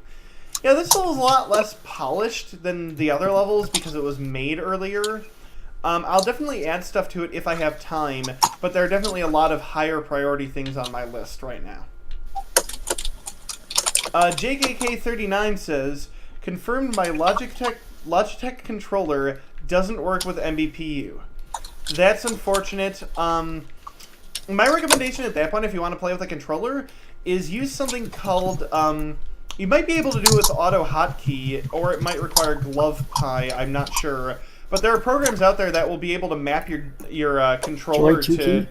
Yeah, this level's a lot less polished than the other levels because it was made earlier. I'll definitely add stuff to it if I have time, but there are definitely a lot of higher priority things on my list right now. JKK39 says, confirmed my Logitech controller doesn't work with MBPU. That's unfortunate. My recommendation at that point, if you want to play with a controller, is use something called, you might be able to do it with Auto Hotkey, or it might require GlovePie, I'm not sure. But there are programs out there that will be able to map your controller to...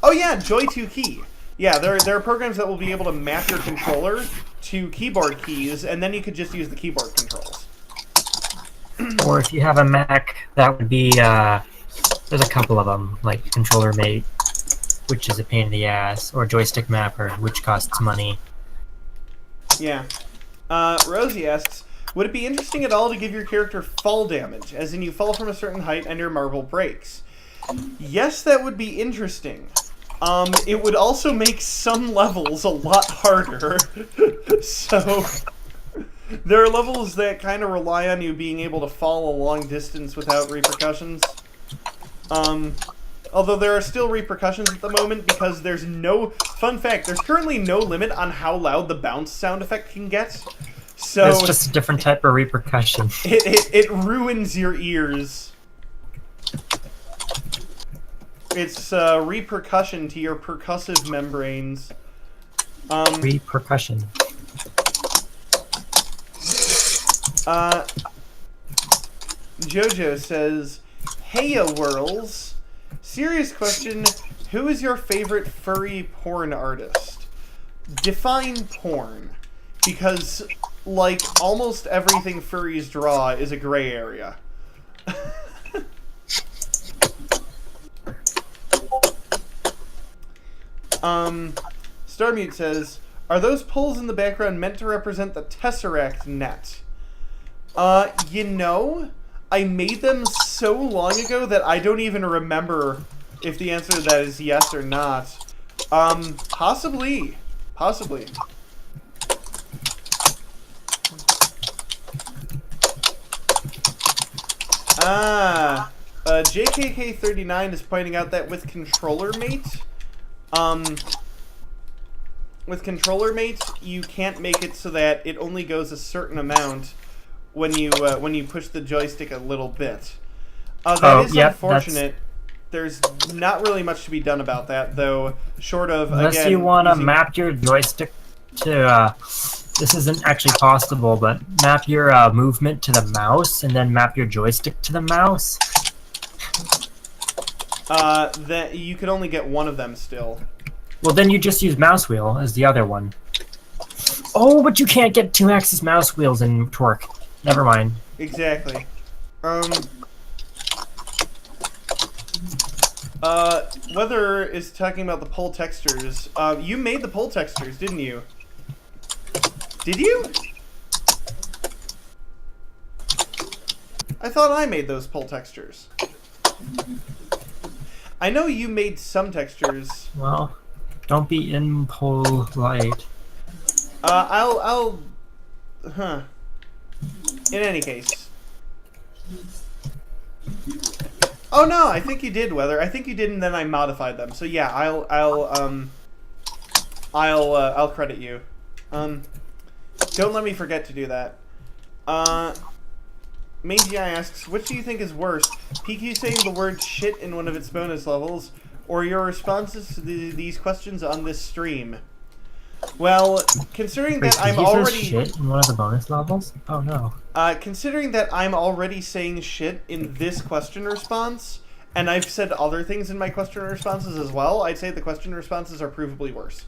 Oh yeah, Joy2Key. Yeah, there are programs that will be able to map your controller to keyboard keys, and then you could just use the keyboard controls. Or if you have a Mac, that would be, there's a couple of them, like Controller Mate, which is a pain in the ass, or Joystick Mapper, which costs money. Yeah. Rosie asks, would it be interesting at all to give your character fall damage, as in you fall from a certain height and your marble breaks? Yes, that would be interesting. It would also make some levels a lot harder. So, there are levels that kind of rely on you being able to fall a long distance without repercussions. Although there are still repercussions at the moment because there's no... Fun fact, there's currently no limit on how loud the bounce sound effect can get. So it's just a different type of repercussion. It ruins your ears. It's repercussion to your percussive membranes. Repercussion. Jojo says, "Heya whirls. Serious question, who is your favorite furry porn artist? Define porn. Because, like, almost everything furries draw is a gray area." Starmute says, "Are those poles in the background meant to represent the Tesseract net?" You know, I made them so long ago that I don't even remember if the answer to that is yes or not. Possibly. Possibly. JKK39 is pointing out that with Controller Mate, you can't make it so that it only goes a certain amount when you push the joystick a little bit. That is unfortunate. There's not really much to be done about that, though, short of, unless again, you want to map your joystick to, this isn't actually possible, but map your movement to the mouse, and then map your joystick to the mouse. That you could only get one of them still. Well, then you just use mouse wheel as the other one. Oh, but you can't get 2-axis mouse wheels in Twerk. Never mind. Exactly. Weather is talking about the pole textures. You made the pole textures, didn't you? Did you? I thought I made those pole textures. I know you made some textures. Well, don't be impolite. Huh. In any case. Oh no, I think you did, Weather. I think you did, and then I modified them. So yeah, I'll credit you. Don't let me forget to do that. Mangy asks, which do you think is worse? PQ saying the word shit in one of its bonus levels, or your responses to these questions on this stream? Well, considering that I'm already... shit in one of the bonus levels? Oh no. Considering that I'm already saying shit in this question response, and I've said other things in my question responses as well, I'd say the question responses are provably worse.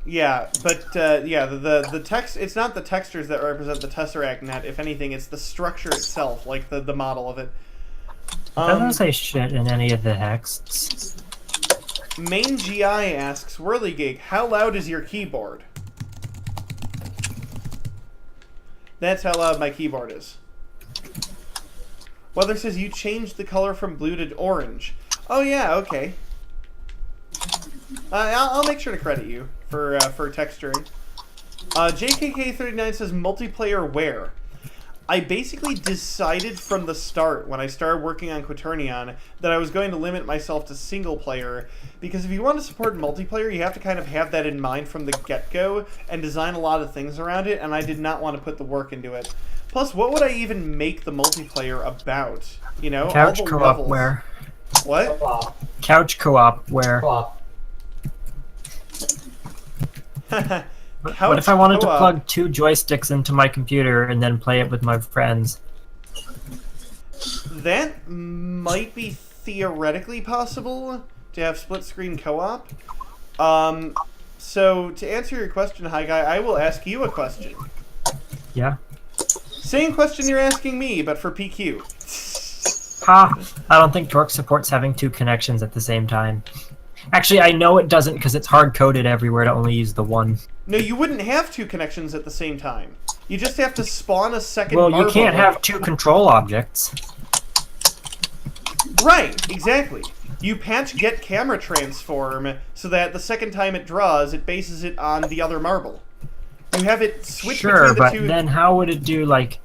Yeah, but, yeah, the text, it's not the textures that represent the Tesseract net. If anything, it's the structure itself, like the model of it. It doesn't say shit in any of the texts. Main GI asks, Whirligig, how loud is your keyboard? That's how loud my keyboard is. Weather says you changed the color from blue to orange. Oh yeah, okay. I'll make sure to credit you for texturing. JKK39 says multiplayer where? I basically decided from the start, when I started working on Quaternion, that I was going to limit myself to single player, because if you want to support multiplayer, you have to kind of have that in mind from the get-go, and design a lot of things around it, and I did not want to put the work into it. Plus, what would I even make the multiplayer about? You know, Couch all the co-op levels. where? What? Co-op. Couch co-op where? Co-op. What if I wanted to plug 2 joysticks into my computer and then play it with my friends? That might be theoretically possible, to have split-screen co-op. So, to answer your question, Hi Guy, I will ask you a question. Yeah. Same question you're asking me, but for PQ. Ha! I don't think Torque supports having 2 connections at the same time. Actually, I know it doesn't because it's hard-coded everywhere to only use the one. No, you wouldn't have 2 connections at the same time. You just have to spawn a second Well, you marble. can't have 2 control objects. Right, exactly. You patch get camera transform so that the second time it draws, it bases it on the other marble. You have it switch Sure, between the but 2... then how would it do, like,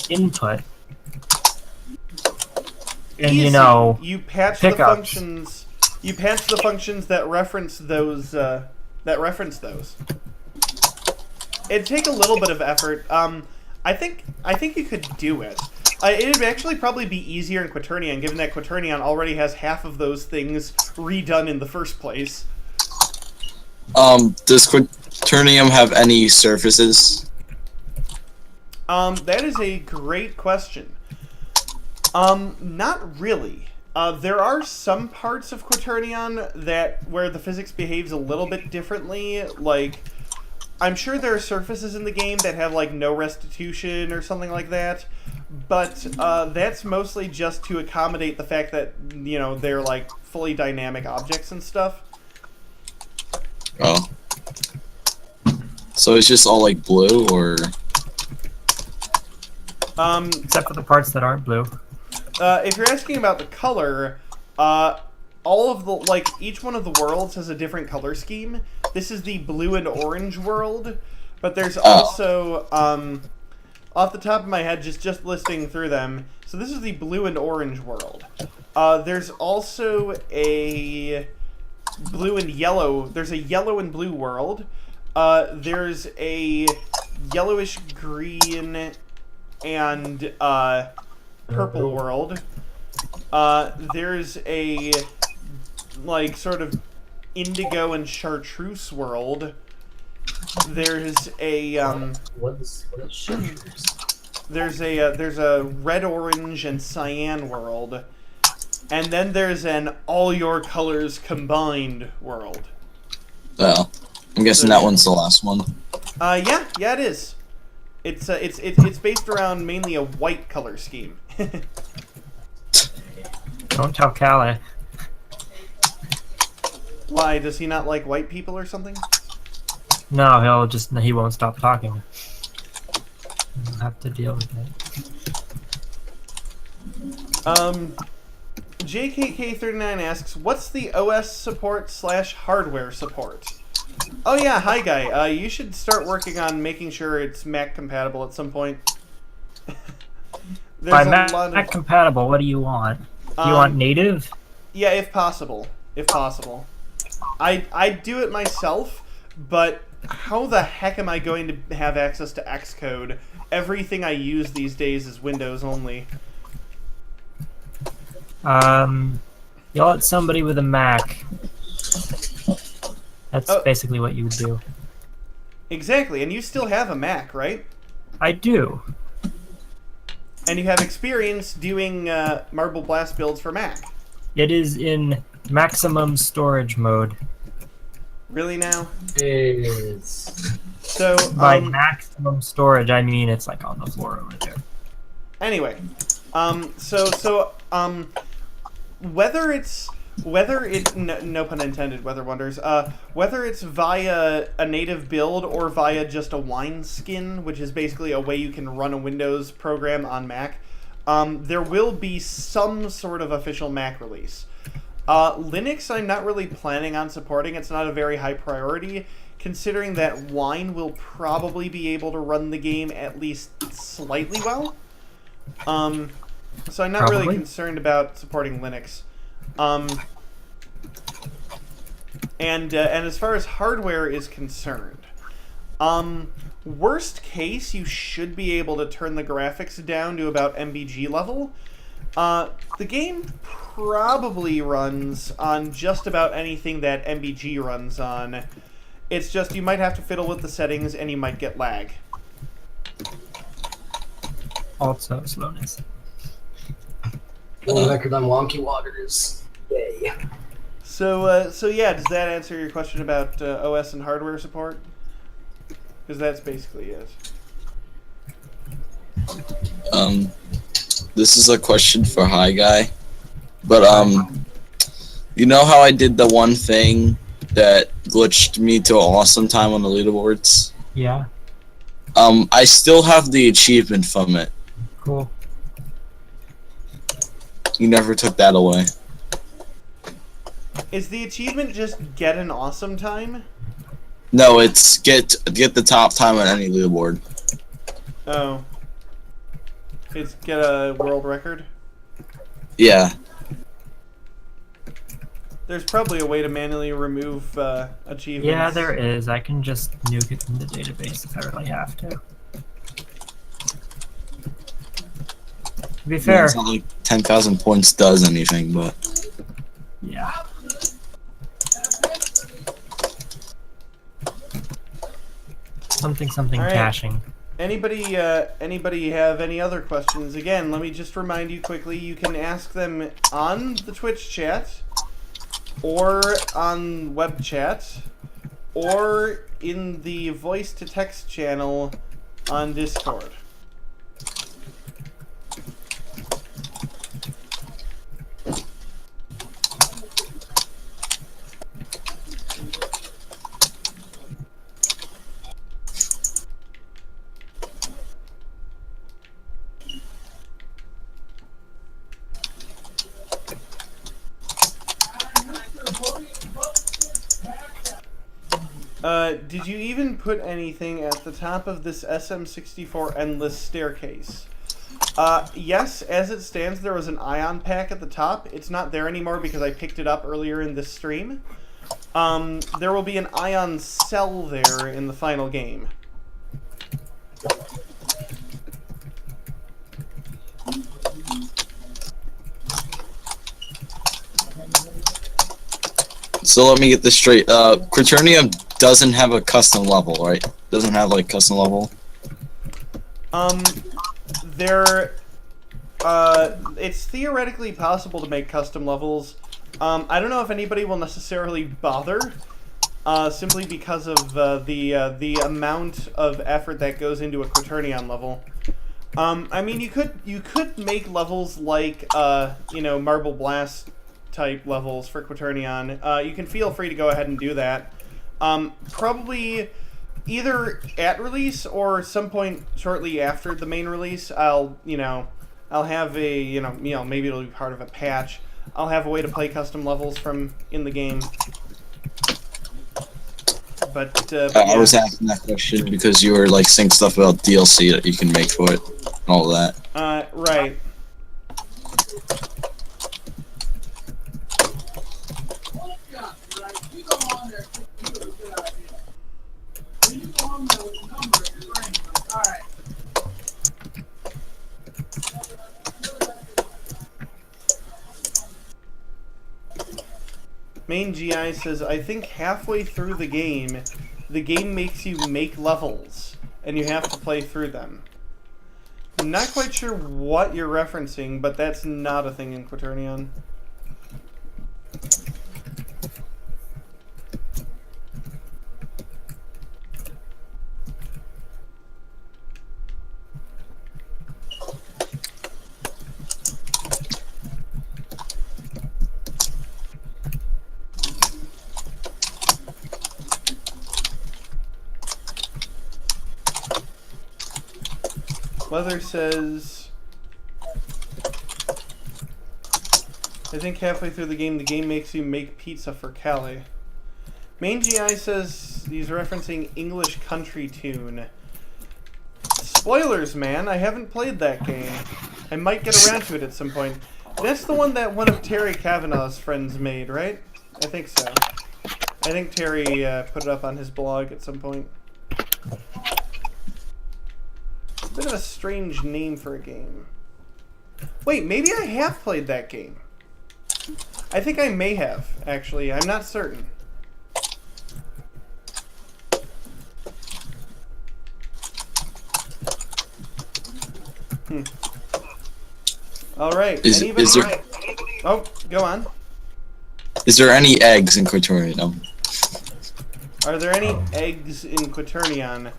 input? And, Easy. you know, you patch pickups. the functions. You patch the functions that reference those. It'd take a little bit of effort. I think you could do it. It'd actually probably be easier in Quaternion, given that Quaternion already has half of those things redone in the first place. Does Quaternium have any surfaces? That is a great question. Not really. There are some parts of Quaternion where the physics behaves a little bit differently. Like, I'm sure there are surfaces in the game that have, like, no restitution or something like that. But that's mostly just to accommodate the fact that, you know, they're, like, fully dynamic objects and stuff. Oh. So it's just all, like, blue, or...? except for the parts that aren't blue. If you're asking about the color, all of the, like, each one of the worlds has a different color scheme. This is the blue and orange world, but there's also, off the top of my head, just listing through them, so this is the blue and orange world. There's also a blue and yellow, there's a yellow and blue world. There's a yellowish green and, purple world. There's a, like, sort of indigo and chartreuse world. There's a What is chartreuse? there's a red, orange, and cyan world, and then there's an all your colors combined world. Well, I'm guessing that one's the last one. Yeah, it is. It's based around mainly a white color scheme. Don't tell Calais. Why, does he not like white people or something? No, he won't stop talking. You'll have to deal with it. JKK39 asks, what's the OS support / hardware support? Oh yeah, hi guy. You should start working on making sure it's Mac compatible at some point. By Mac compatible, what do you want? Do you want native? Yeah, if possible. If possible. I'd do it myself, but how the heck am I going to have access to Xcode? Everything I use these days is Windows only. You'll let somebody with a Mac. That's basically what you would do. Exactly, and you still have a Mac, right? I do. And you have experience doing Marble Blast builds for Mac. It is in maximum storage mode. Really now? Is So By maximum storage, I mean it's like on the floor over there. anyway, whether it's no pun intended, Weather Wonders, whether it's via a native build or via just a wineskin, which is basically a way you can run a Windows program on Mac, there will be some sort of official Mac release. Linux, I'm not really planning on supporting. It's not a very high priority. considering that Wine will probably be able to run the game at least slightly well. So I'm not really Probably. concerned about supporting Linux. And as far as hardware is concerned, worst case, you should be able to turn the graphics down to about MBG level. The game probably runs on just about anything that MBG runs on. It's just you might have to fiddle with the settings and you might get lag. Also slowness. Record on Wonky Waters. Yay. So yeah, does that answer your question about OS and hardware support? Because that's basically it. This is a question for Hi Guy, but you know how I did the one thing that glitched me to an awesome time on the leaderboards? Yeah. I still have the achievement from it. Cool. You never took that away. Is the achievement just get an awesome time? No, it's get the top time on any leaderboard. Oh. It's get a world record? Yeah. There's probably a way to manually remove achievements. Yeah, there is. I can just nuke it from the database if I really have to. To be Yeah, fair, it's not like 10,000 points does anything, but yeah. Something All right. caching. Anybody have any other questions? Again, let me just remind you quickly, you can ask them on the Twitch chat, or on web chat, or in the voice-to-text channel on Discord. Did you even put anything at the top of this SM64 endless staircase? Yes, as it stands, there was an ion pack at the top. It's not there anymore because I picked it up earlier in this stream. There will be an ion cell there in the final game. so let me get this straight. Quaternion doesn't have a custom level, right? Doesn't have like custom level. It's theoretically possible to make custom levels. I don't know if anybody will necessarily bother, simply because of the amount of effort that goes into a Quaternion level. I mean, you could make levels like Marble Blast type levels for Quaternion. You can feel free to go ahead and do that. Probably either at release or some point shortly after the main release, I'll have a, maybe it'll be part of a patch. I'll have a way to play custom levels from in the game. But I was asking that question because you were like saying stuff about DLC that you can make for it and all that. Right. Main GI says, I think halfway through the game makes you make levels, and you have to play through them. I'm not quite sure what you're referencing, but that's not a thing in Quaternion. Leather says, I think halfway through the game makes you make pizza for Callie. Main GI says, He's referencing English country tune. Spoilers, man. I haven't played that game. I might get around to it at some point. That's the one that one of Terry Kavanaugh's friends made, right? I think so. I think Terry put it up on his blog at some point. Bit of a strange name for a game. Wait, maybe I have played that game. I think I may have, actually. I'm not certain. Alright. Is there... Oh, go on. Is there any eggs in Quaternion? Are there any eggs in Quaternion?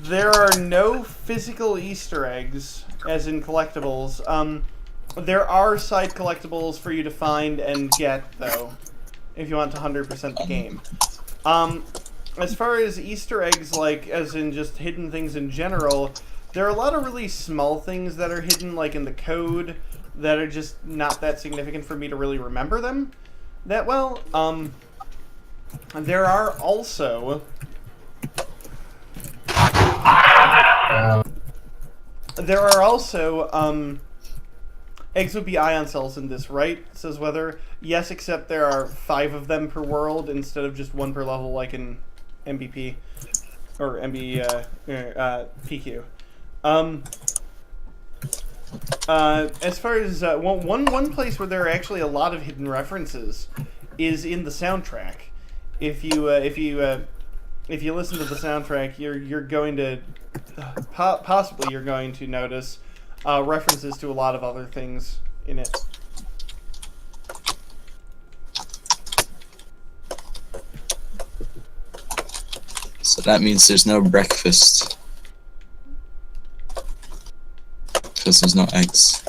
There are no physical Easter eggs, as in collectibles. There are side collectibles for you to find and get, though, if you want to 100% the game. As far as Easter eggs, like, as in just hidden things in general, there are a lot of really small things that are hidden, like in the code, that are just not that significant for me to really remember them that well. There are also... There are also, eggs would be ion cells in this, right? Says Weather. Yes, except there are 5 of them per world instead of just 1 per level like in MVP. Or PQ. As far as, one place where there are actually a lot of hidden references is in the soundtrack. If you listen to the soundtrack, you're going to possibly you're going to notice references to a lot of other things in it. So that means there's no breakfast. Because there's no eggs.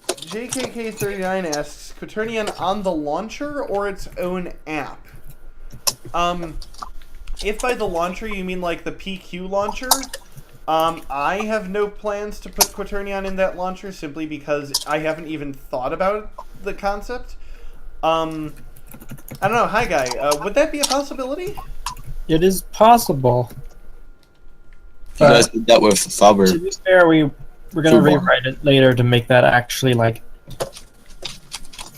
JKK39 asks, Quaternion on the launcher or its own app? If by the launcher you mean like the PQ launcher, I have no plans to put Quaternion in that launcher simply because I haven't even thought about the concept. I don't know, hi guy, would that be a possibility? It is possible. You guys did that with Faber. To be fair, we're gonna rewrite it later to make that actually like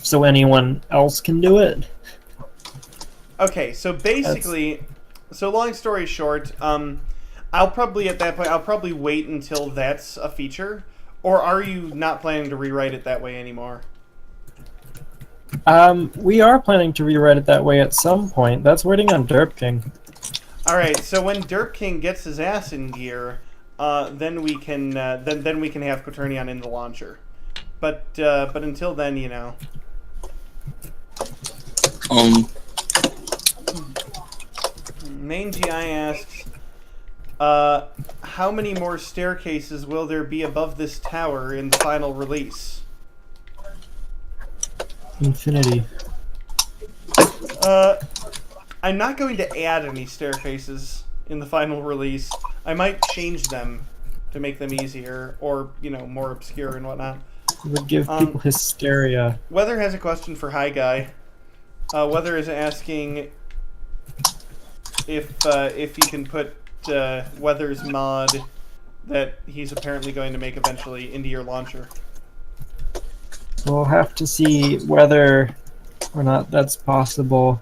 so anyone else can do it. Okay, so basically, so long story short, I'll probably at that point I'll probably wait until that's a feature, or are you not planning to rewrite it that way anymore? We are planning to rewrite it that way at some point. That's waiting on Derp King. All right, so when Derp King gets his ass in gear, then we can then we can have Quaternion in the launcher. But until then, you know. Main GI asks, how many more staircases will there be above this tower in the final release? Infinity. I'm not going to add any staircases in the final release. I might change them to make them easier, or, you know, more obscure and whatnot. It would give people hysteria. Weather has a question for Hi Guy. Weather is asking if you can put Weather's mod that he's apparently going to make eventually into your launcher. We'll have to see whether or not that's possible.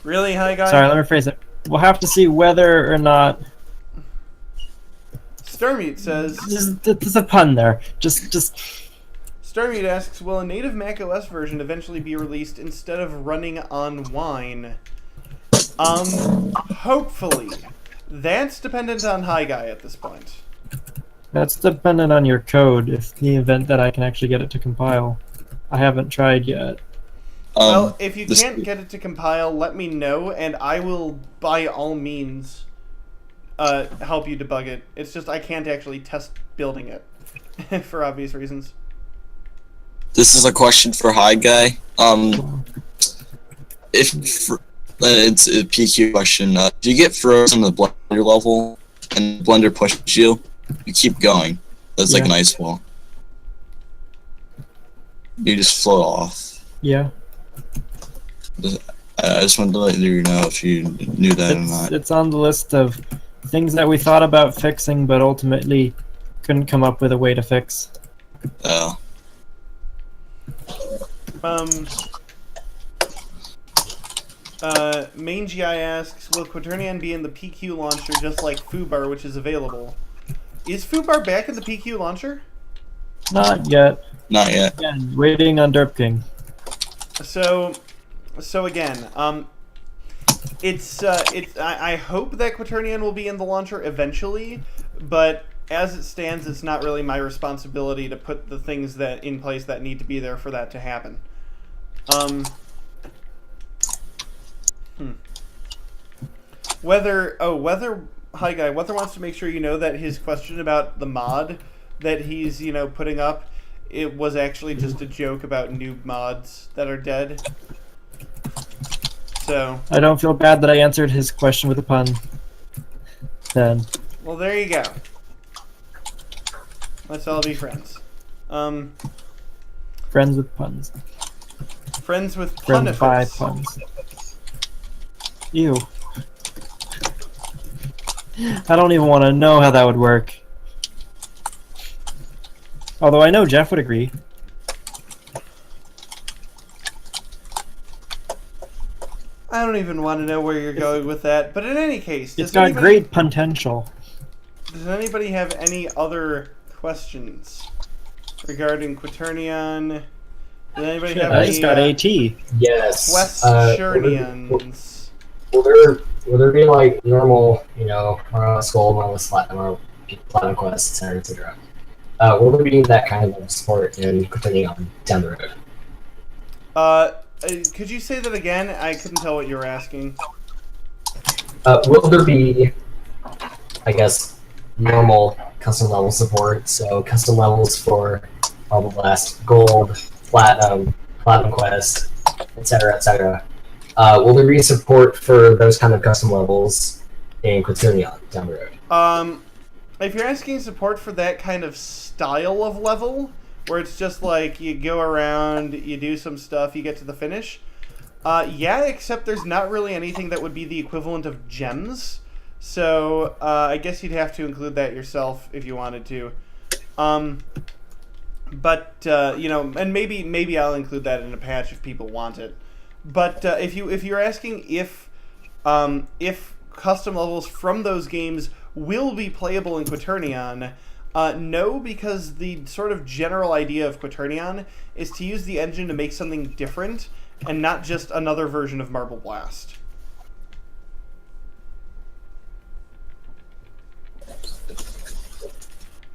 Really, Hi Guy? Sorry, let me rephrase it. We'll have to see whether or not... Starmute says... There's a pun there. Just... Starmute asks, will a native macOS version eventually be released instead of running on Wine? Hopefully. That's dependent on Hi Guy at this point. That's dependent on your code, if the event that I can actually get it to compile. I haven't tried yet. Well, if you can't get it to compile, let me know, and I will, by all means, help you debug it. It's just I can't actually test building it, for obvious reasons. This is a question for Hi Guy. It's a PQ question. If you get frozen in the blender level and the blender pushes you, you keep going. That's like an ice wall. You just float off. Yeah. I just wanted to let you know if you knew that or not. It's on the list of things that we thought about fixing, but ultimately couldn't come up with a way to fix. Oh. Mangy asks, will Quaternion be in the PQ launcher just like Foobar, which is available? Is Foobar back in the PQ launcher? Not yet. Not yet. Again, waiting on Derp King. So again, I hope that Quaternion will be in the launcher eventually, but as it stands, it's not really my responsibility to put the things that in place that need to be there for that to happen. Weather wants to make sure you know that his question about the mod that he's, putting up, it was actually just a joke about noob mods that are dead. So I don't feel bad that I answered his question with a pun. Then. Well, there you go. Let's all be friends. Friends with puns. Friends with Friends by punifers. puns. Ew. I don't even want to know how that would work. Although I know Jeff would agree. I don't even want to know where you're going with that. But in any case, It's got great potential. Does anybody have any other questions regarding Quaternion? Does anybody have I any just got AT. Yes. Quaternions? Will there be like normal, Morales Gold, Morales Platinum Quest, etc., etc.? Will there be that kind of support in Quaternion down the road? Could you say that again? I couldn't tell what you were asking. Will there be, I guess, normal custom level support? So custom levels for Marble Blast, Gold, Platinum Quest, etc., etc. Will there be support for those kind of custom levels in Quaternion down the road? If you're asking support for that kind of style of level, where it's just like you go around, you do some stuff, you get to the finish, yeah, except there's not really anything that would be the equivalent of gems. So I guess you'd have to include that yourself if you wanted to. But and maybe I'll include that in a patch if people want it. But if you're asking if custom levels from those games will be playable in Quaternion, no, because the sort of general idea of Quaternion is to use the engine to make something different and not just another version of Marble Blast.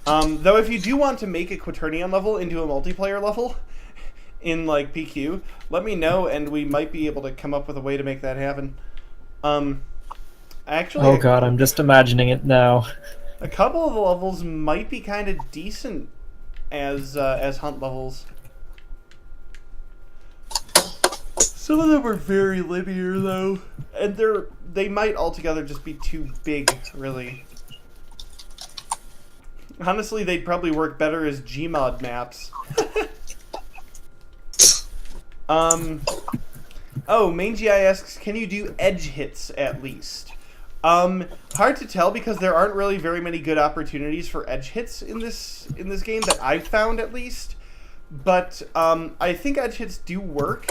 Though if you do want to make a Quaternion level into a multiplayer level in like PQ, let me know and we might be able to come up with a way to make that happen. Actually, Oh god, I'm just imagining it now. a couple of the levels might be kind of decent as hunt levels. Some of them are very linear though, and they might altogether just be too big, really. Honestly, they'd probably work better as Gmod maps. Oh, Mangy asks, can you do edge hits at least? Hard to tell because there aren't really very many good opportunities for edge hits in this game that I've found at least. But I think edge hits do work.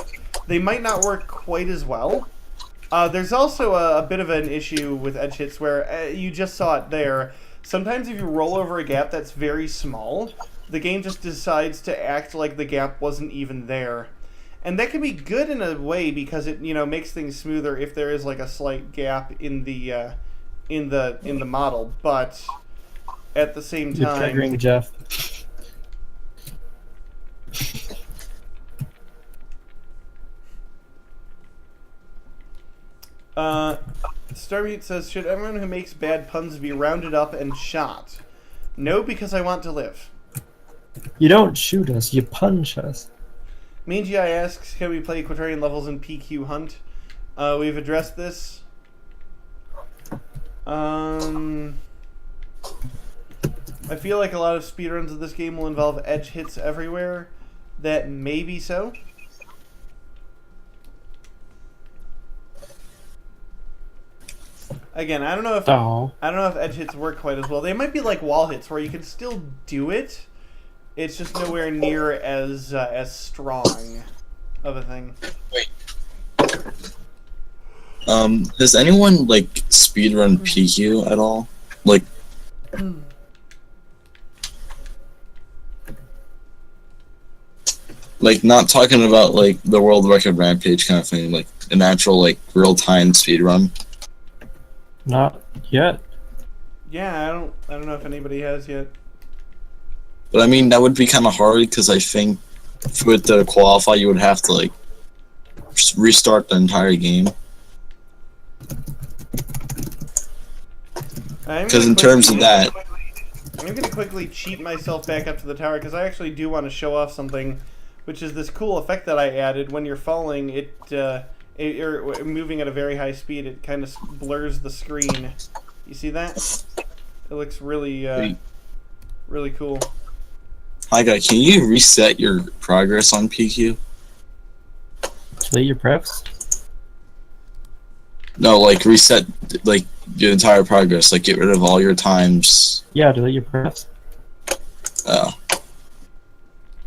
They might not work quite as well. There's also a bit of an issue with edge hits where you just saw it there. Sometimes if you roll over a gap that's very small, the game just decides to act like the gap wasn't even there. And that can be good in a way because it makes things smoother if there is like a slight gap in the model, but at the same You're time, triggering Jeff. Starmeat says, should everyone who makes bad puns be rounded up and shot? No, because I want to live. You don't shoot us, you punch us. Mangi asks, can we play Quaternion levels in PQ Hunt? We've addressed this. I feel like a lot of speedruns of this game will involve edge hits everywhere. That may be so. Again, I don't know if edge hits work quite as well. They might be like wall hits where you can still do it. It's just nowhere near as strong of a thing. Wait. Has anyone like speedrun PQ at all? Like not talking about like the world record rampage kind of thing, like an actual like real time speedrun. Not yet. Yeah, I don't know if anybody has yet. But I mean that would be kind of hard because I think for it to qualify you would have to like just restart the entire game. Because in terms of that, I'm going to quickly cheat myself back up to the tower because I actually do want to show off something, which is this cool effect that I added. When you're falling, or moving at a very high speed, it kind of blurs the screen. You see that? It looks really, really cool. hi guy, can you reset your progress on PQ? Delete your prefs? No, like reset like your entire progress, like get rid of all your times. Yeah, delete your prefs. Oh.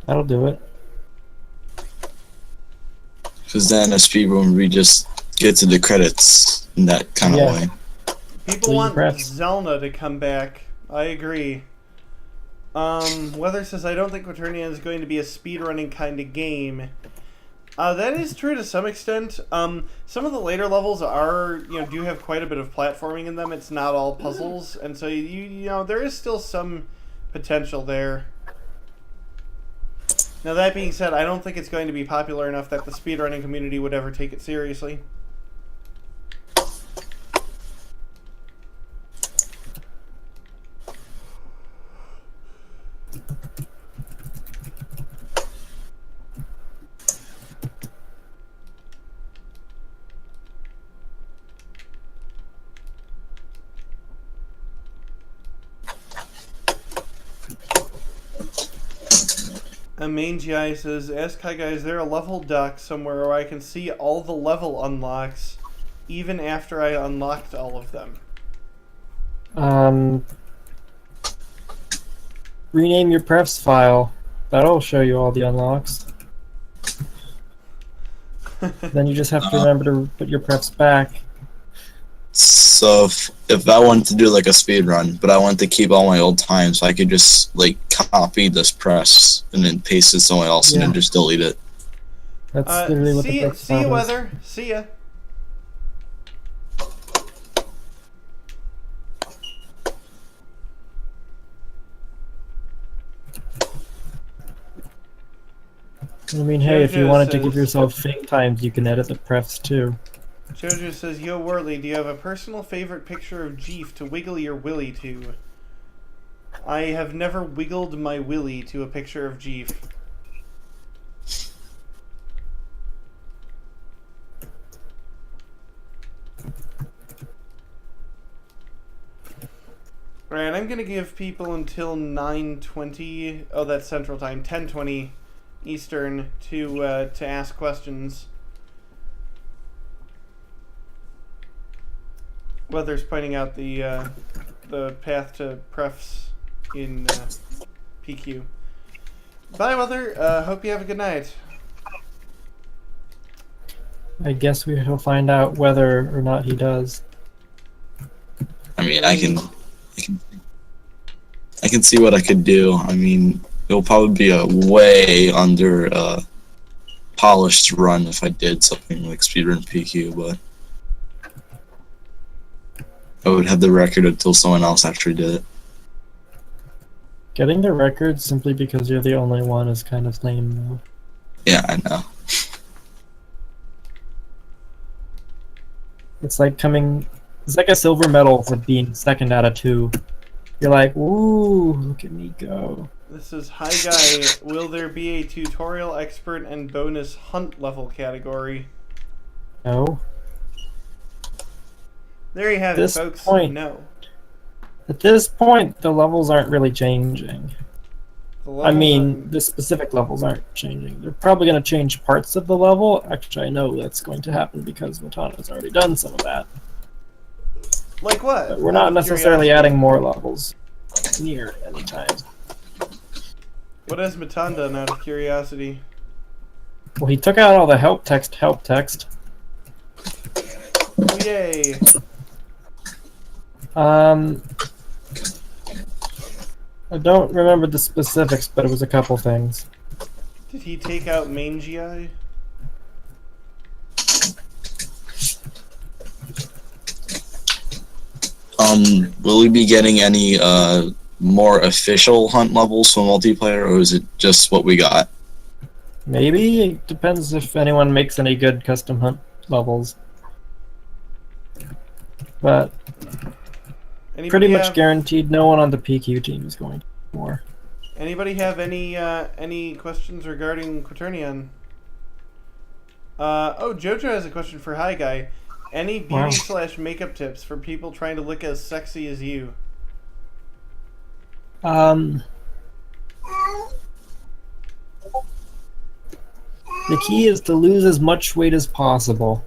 That'll do it. Because then a speedrun we just get to the credits in that kind of way. People want Zelna to come back. I agree. Weather says, I don't think Quaternion is going to be a speedrunning kind of game. That is true to some extent. Some of the later levels are, do have quite a bit of platforming in them. It's not all puzzles, and so you know there is still some potential there. Now that being said, I don't think it's going to be popular enough that the speedrunning community would ever take it seriously. Mangi says, ask Hi Guy, is there a level dock somewhere where I can see all the level unlocks, even after I unlocked all of them? Rename your prefs file. That'll show you all the unlocks. Then you just have to remember to put your prefs back. So if I wanted to do like a speed run, but I wanted to keep all my old times, I could just like copy this press and then paste it somewhere else and then just delete it. That's literally what the prefs see ya, file is. Weather. See ya. I mean, hey, if you Jojo wanted to says- give yourself fake times, you can edit the prefs too. Jojo says, yo Worley, do you have a personal favorite picture of Jeef to wiggle your willy to? I have never wiggled my willy to a picture of Jeef. Alright, I'm gonna give people until 9:20, oh that's Central Time, 10:20 Eastern to ask questions. Weather's pointing out the path to prefs in PQ. Bye, Weather. Hope you have a good night. I guess we will find out whether or not he does. I mean, I can see what I could do. I mean, it'll probably be a way under polished run if I did something like speedrun PQ, but I would have the record until someone else actually did it. Getting the record simply because you're the only one is kind of lame, though. Yeah, I know. It's like a silver medal for being second out of 2. You're like, ooh, look at me go. This is Hi Guy. Will there be a tutorial expert and bonus hunt level category? No. There you have it, folks. No. At this point, the levels aren't really changing. I mean, the specific levels aren't changing. They're probably going to change parts of the level. Actually, I know that's going to happen because Matana's already done some of that. Like what? But we're not necessarily adding more levels near any time. What has Matan done out of curiosity? Well, he took out all the help text. Oh, yay. I don't remember the specifics, but it was a couple things. Did he take out main GI? Will we be getting any more official hunt levels for multiplayer, or is it just what we got? Maybe. It depends if anyone makes any good custom hunt levels. But pretty much guaranteed no one on the PQ team is going to more. Anybody have any questions regarding Quaternion? Oh, Jojo has a question for Hi Guy. Any beauty / makeup tips for people trying to look as sexy as you? The key is to lose as much weight as possible.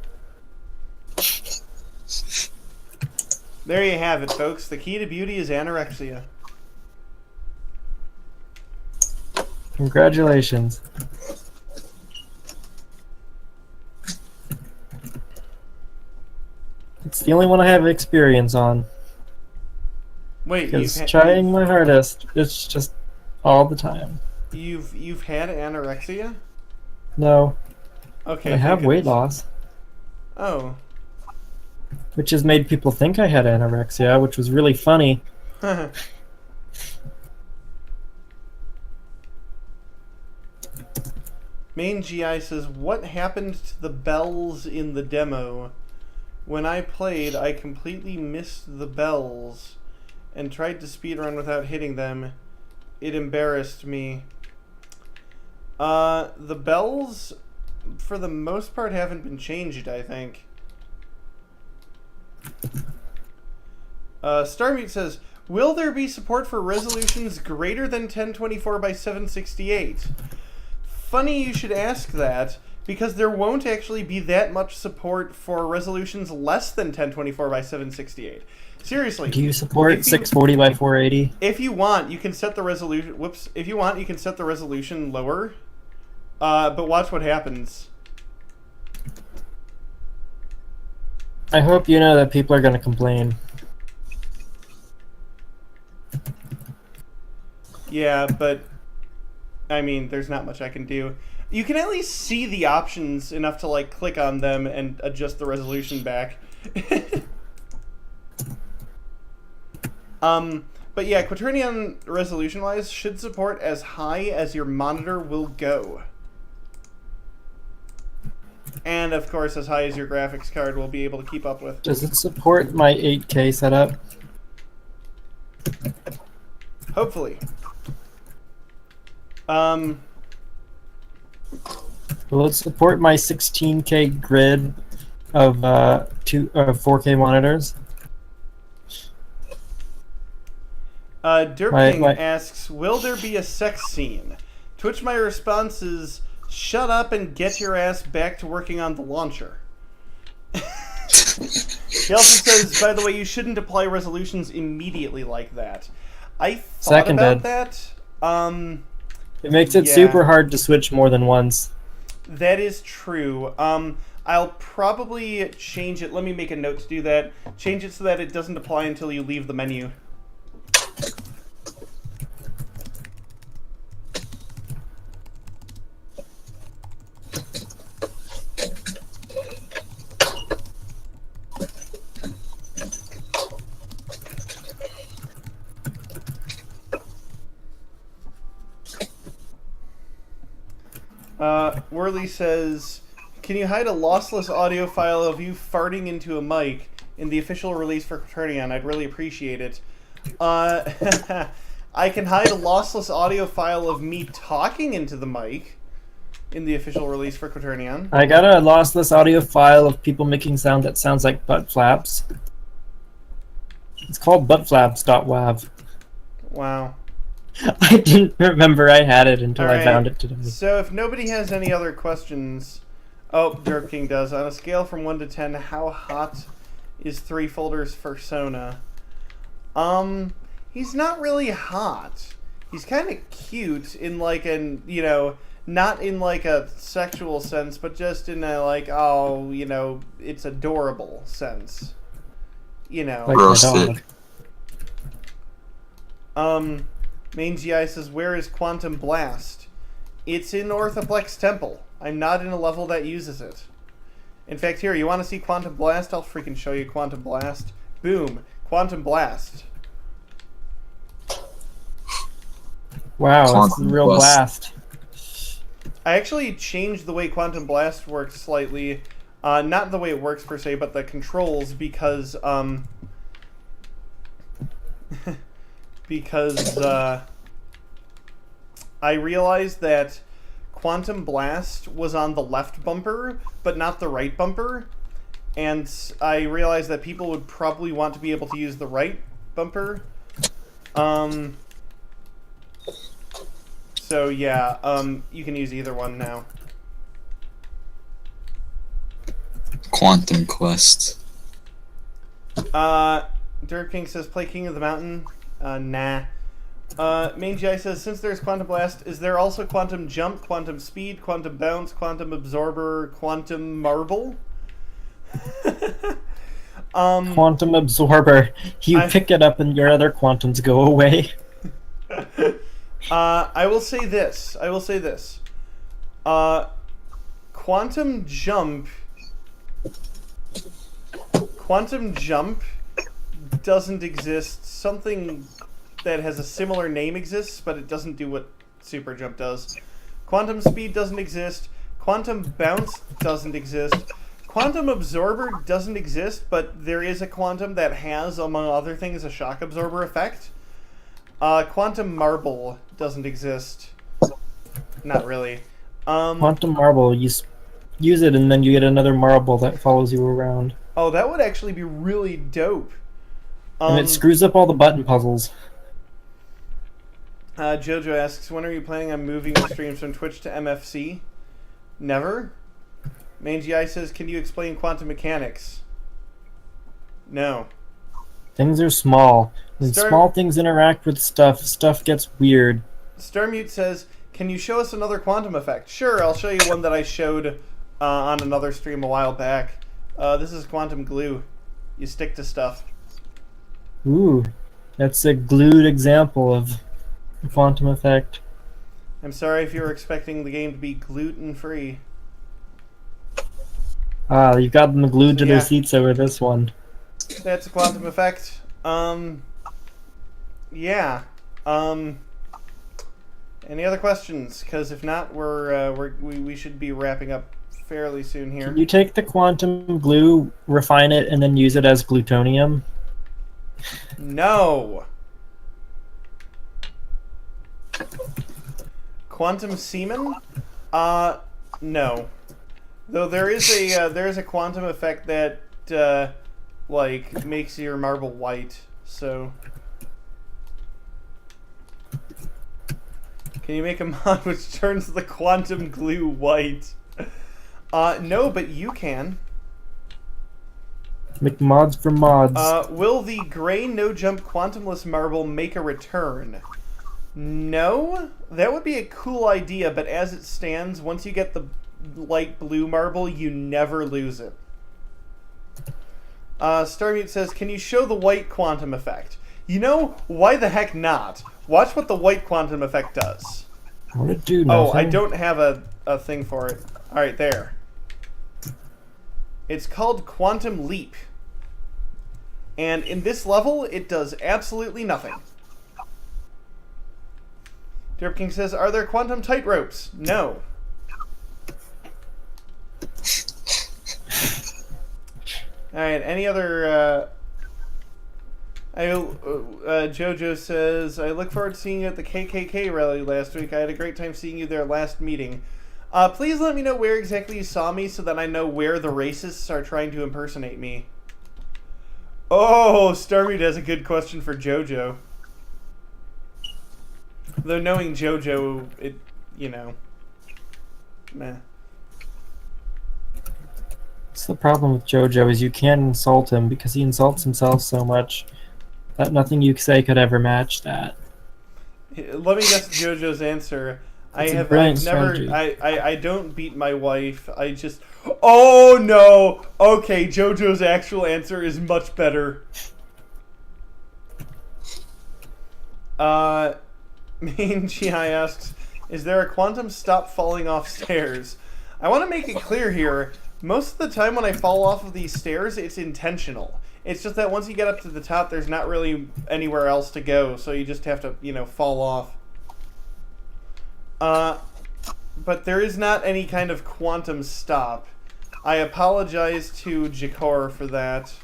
There you have it, folks. The key to beauty is anorexia. Congratulations. It's the only one I have experience on. Wait, because trying my hardest, it's just all the time. You've had anorexia? No. Okay. I have weight loss. Oh. Which has made people think I had anorexia, which was really funny. Main GI says, what happened to the bells in the demo? When I played, I completely missed the bells and tried to speedrun without hitting them. It embarrassed me. The bells, for the most part, haven't been changed, I think. Starmeat says, will there be support for resolutions greater than 1024 by 768? Funny you should ask that, because there won't actually be that much support for resolutions less than 1024 by 768. Seriously. Do you support 640 by 480? If you want, you can set the resolution. Whoops. If you want, you can set the resolution lower. But watch what happens. I hope you know that people are going to complain. Yeah, but I mean, there's not much I can do. You can at least see the options enough to like click on them and adjust the resolution back. But yeah, Quaternion resolution-wise should support as high as your monitor will go. And of course, as high as your graphics card will be able to keep up with. Does it support my 8K setup? Hopefully. Will it support my 16K grid of 4K monitors? Dirking asks, will there be a sex scene? To which my response is, shut up and get your ass back to working on the launcher. He also says, by the way, you shouldn't apply resolutions immediately like that. I thought about that. It makes it super hard to switch more than once. That is true. I'll probably change it. Let me make a note to do that. Change it so that it doesn't apply until you leave the menu. Worley says, can you hide a lossless audio file of you farting into a mic in the official release for Quaternion? I'd really appreciate it. I can hide a lossless audio file of me talking into the mic in the official release for Quaternion. I got a lossless audio file of people making sound that sounds like butt flaps. It's called buttflaps.wav. Wow. I didn't remember I had it until I found it today. So if nobody has any other questions... Oh, Derp King does. On a scale from 1 to 10, how hot is 3 folders for Sona. He's not really hot. He's kind of cute in like an, you know, not in like a sexual sense, but just in a like, oh, you know, it's adorable sense. You know. Like my dog. Mangy Eye says, where is Quantum Blast? It's in Orthoplex Temple. I'm not in a level that uses it. In fact, here, you want to see Quantum Blast? I'll freaking show you Quantum Blast. Boom. Quantum Blast. Wow, that's a real blast. I actually changed the way Quantum Blast works slightly. Not the way it works per se, but the controls, because, I realized that Quantum Blast was on the left bumper, but not the right bumper. And I realized that people would probably want to be able to use the right bumper. So yeah, you can use either one now. Quantum Quest. Derp King says, play King of the Mountain. Nah. Mangy Eye says, since there's Quantum Blast, is there also Quantum Jump, Quantum Speed, Quantum Bounce, Quantum Absorber, Quantum Marble? Quantum Absorber. You pick it up and your other quantums go away. I will say this. Quantum Jump doesn't exist. Something that has a similar name exists, but it doesn't do what Super Jump does. Quantum Speed doesn't exist. Quantum Bounce doesn't exist. Quantum Absorber doesn't exist, but there is a quantum that has, among other things, a shock absorber effect. Quantum Marble doesn't exist. Not really. Quantum Marble, you use it and then you get another marble that follows you around. Oh, that would actually be really dope. And it screws up all the button puzzles. Jojo asks, when are you planning on moving the streams from Twitch to MFC? Never. Mangy Eye says, can you explain quantum mechanics? No. Things are small. When small things interact with stuff, stuff gets weird. Starmute says, can you show us another quantum effect? Sure, I'll show you one that I showed on another stream a while back. This is quantum glue. You stick to stuff. Ooh, that's a glued example of a quantum effect. I'm sorry if you were expecting the game to be gluten-free. Ah, you've got them glued to their seats over this one. That's a quantum effect. Yeah. Any other questions? Because if not, we should be wrapping up fairly soon here. Can you take the quantum glue, refine it, and then use it as glutonium? No. Quantum semen? No. Though there is a quantum effect that like makes your marble white. So can you make a mod which turns the quantum glue white? No, but you can. Make mods for mods. Will the gray no-jump quantumless marble make a return? No? That would be a cool idea, but as it stands, once you get the light blue marble, you never lose it. Starmute says, can you show the white quantum effect? You know, why the heck not? Watch what the white quantum effect does. What it do? Nothing? Oh, I don't have a thing for it. Alright, there. It's called Quantum Leap. And in this level, it does absolutely nothing. Derp King says, are there quantum tightropes? No. Alright, any other... Jojo says, I look forward to seeing you at the KKK rally last week. I had a great time seeing you there last meeting. Please let me know where exactly you saw me so that I know where the racists are trying to impersonate me. Oh, Starmute has a good question for Jojo. Though knowing Jojo, it, you know, meh. That's the problem with JoJo is you can't insult him because he insults himself so much that nothing you say could ever match that. Let me guess JoJo's answer. It's a I've brilliant never strategy. I don't beat my wife. I just Oh no. Okay, JoJo's actual answer is much better. Main GI asks, is there a quantum stop falling off stairs? I want to make it clear here, most of the time when I fall off of these stairs, it's intentional. It's just that once you get up to the top, there's not really anywhere else to go, so you just have to, fall off. But there is not any kind of quantum stop. I apologize to Jakar for that.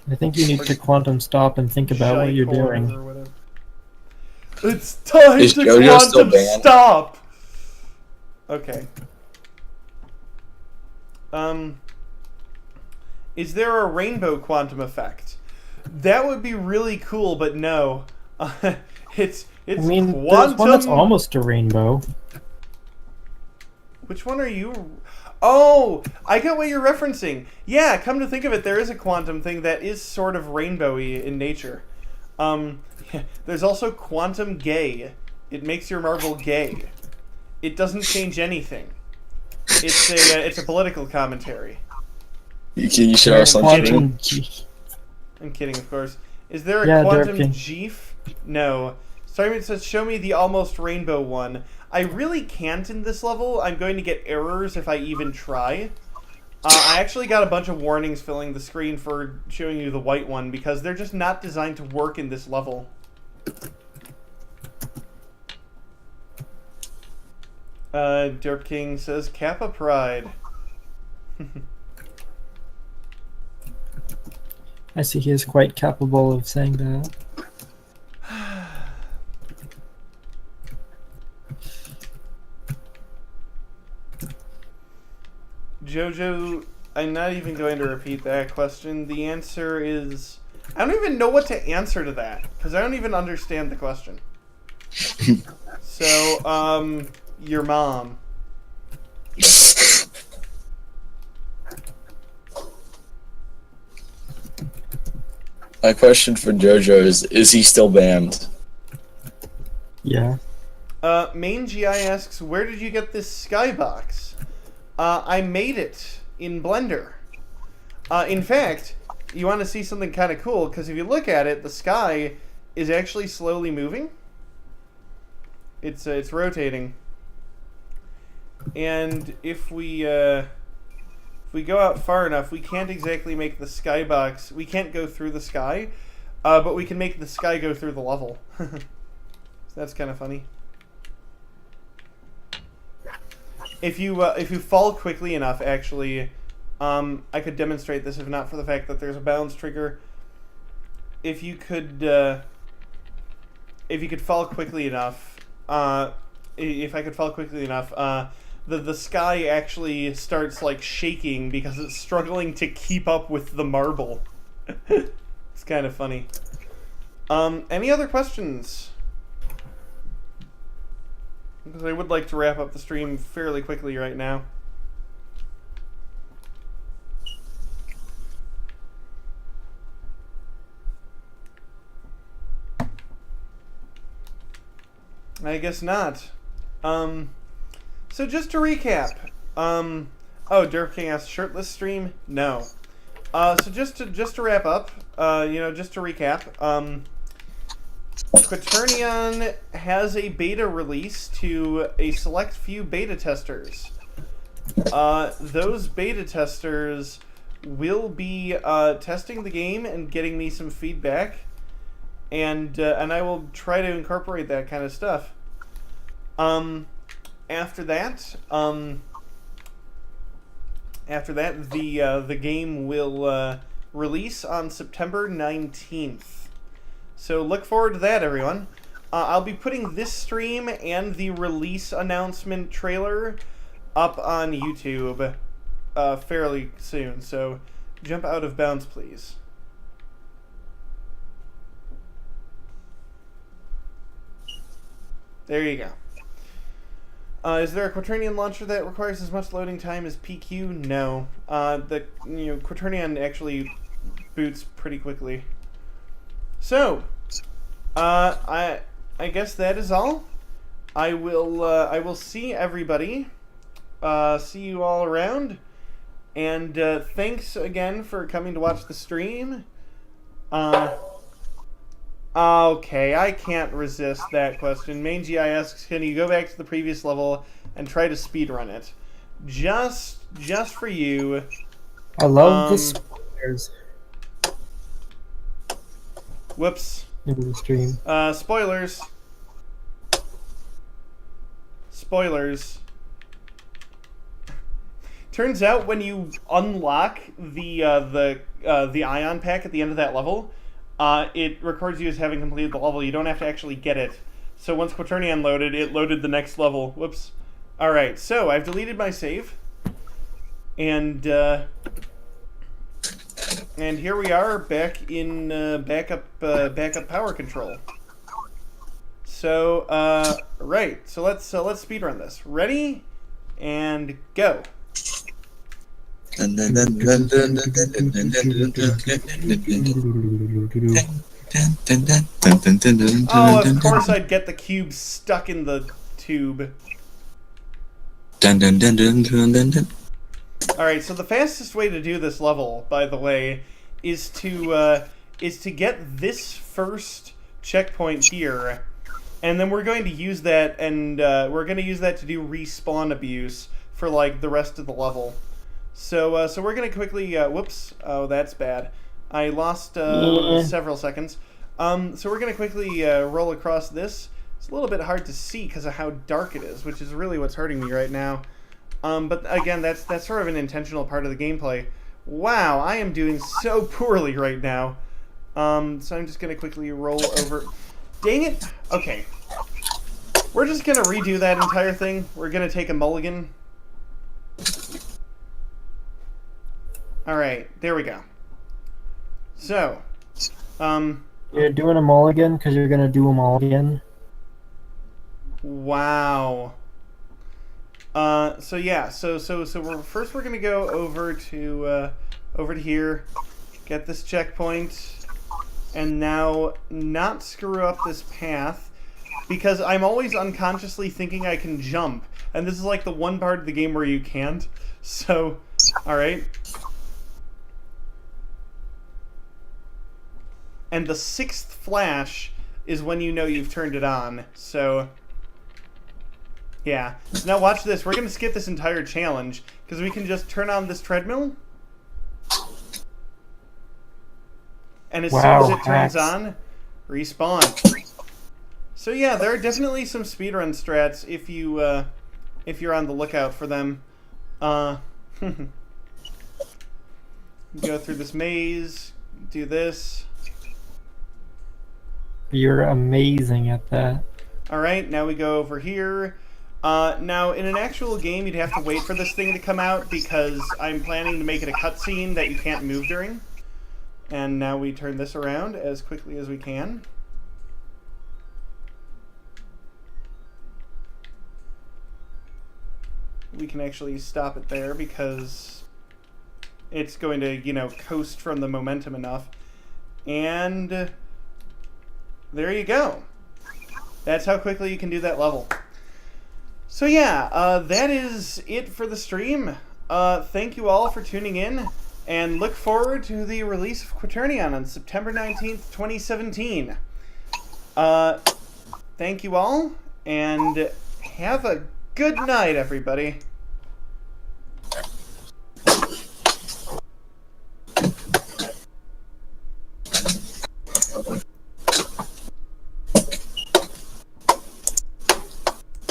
I think you need to quantum stop and think about what you're Jakar doing. or whatever. It's time Is to JoJo still quantum banned? stop! Okay. Is there a rainbow quantum effect? That would be really cool, but no. It's I mean, quantum. there's one that's almost a rainbow. Which one are you? Oh, I get what you're referencing. Yeah, come to think of it, there is a quantum thing that is sort of rainbowy in nature. There's also quantum gay. It makes your marble gay. It doesn't change anything. It's a political commentary. Can you show us on Quantum screen? I'm kidding, of course. Is there a Yeah, quantum Durkin. GIF? No. Simon says, show me the almost rainbow one. I really can't in this level. I'm going to get errors if I even try. I actually got a bunch of warnings filling the screen for showing you the white one because they're just not designed to work in this level. Derp King says, Kappa Pride. I see he is quite capable of saying that. Jojo, I'm not even going to repeat that question. The answer is... I don't even know what to answer to that, because I don't even understand the question. So, your mom. My question for JoJo is he still banned? Yeah. Main GI asks, where did you get this skybox? I made it in Blender. In fact, you want to see something kind of cool, because if you look at it, the sky is actually slowly moving. It's rotating. And if we go out far enough, we can't exactly make the skybox. We can't go through the sky, but we can make the sky go through the level. So that's kind of funny. If you fall quickly enough, actually, I could demonstrate this if not for the fact that there's a bounce trigger. If you could fall quickly enough, if I could fall quickly enough, the sky actually starts like shaking because it's struggling to keep up with the marble. It's kind of funny. Any other questions? Because I would like to wrap up the stream fairly quickly right now. I guess not. So just to recap. Oh, Derp King asked, shirtless stream? No. So just to wrap up, just to recap, Quaternion has a beta release to a select few beta testers. Those beta testers will be testing the game and getting me some feedback, and I will try to incorporate that kind of stuff. After that, the game will release on September 19th. So look forward to that, everyone. I'll be putting this stream and the release announcement trailer up on YouTube fairly soon. So jump out of bounds, please. There you go. Is there a Quaternion launcher that requires as much loading time as PQ? No. Quaternion actually boots pretty quickly. So, I guess that is all. I will see everybody. See you all around. And thanks again for coming to watch the stream. Okay, I can't resist that question. Mangy asks, can you go back to the previous level and try to speedrun it? Just for you. I love the spoilers Whoops. in the stream. Spoilers. Spoilers. Turns out when you unlock the ion pack at the end of that level, it records you as having completed the level. You don't have to actually get it. So once Quaternion loaded, it loaded the next level. Whoops. Alright, so I've deleted my save. And here we are back in backup power control. So, right. So let's speedrun this. Ready? And go. Oh, of course I'd get the cube stuck in the tube. Alright, so the fastest way to do this level, by the way, is to get this first checkpoint here, and then we're going to use that, and we're going to use that to do respawn abuse for, like, the rest of the level. So we're going to quickly, whoops, oh, that's bad. I lost several seconds. So we're going to quickly roll across this. It's a little bit hard to see because of how dark it is, which is really what's hurting me right now. But again, that's sort of an intentional part of the gameplay. Wow, I am doing so poorly right now. So I'm just going to quickly roll over. Dang it! Okay. We're just going to redo that entire thing. We're going to take a mulligan. Alright, there we go. So, You're doing them all again because you're gonna do them all again. Wow. So yeah, so we're gonna go over to here, get this checkpoint, and now not screw up this path, because I'm always unconsciously thinking I can jump, and this is like the one part of the game where you can't. So, all right. And the 6th flash is when you know you've turned it on. So, yeah. Now watch this. We're going to skip this entire challenge because we can just turn on this treadmill. And as soon as it turns on, respawn. So yeah, there are definitely some speedrun strats if you're on the lookout for them. Go through this maze, do this. You're amazing at that. Alright, now we go over here. Now, in an actual game, you'd have to wait for this thing to come out because I'm planning to make it a cutscene that you can't move during. And now we turn this around as quickly as we can. We can actually stop it there because it's going to, you know, coast from the momentum enough. And there you go. That's how quickly you can do that level. So yeah, that is it for the stream. Thank you all for tuning in, and look forward to the release of Quaternion on September 19th, 2017. Thank you all, and have a good night, everybody.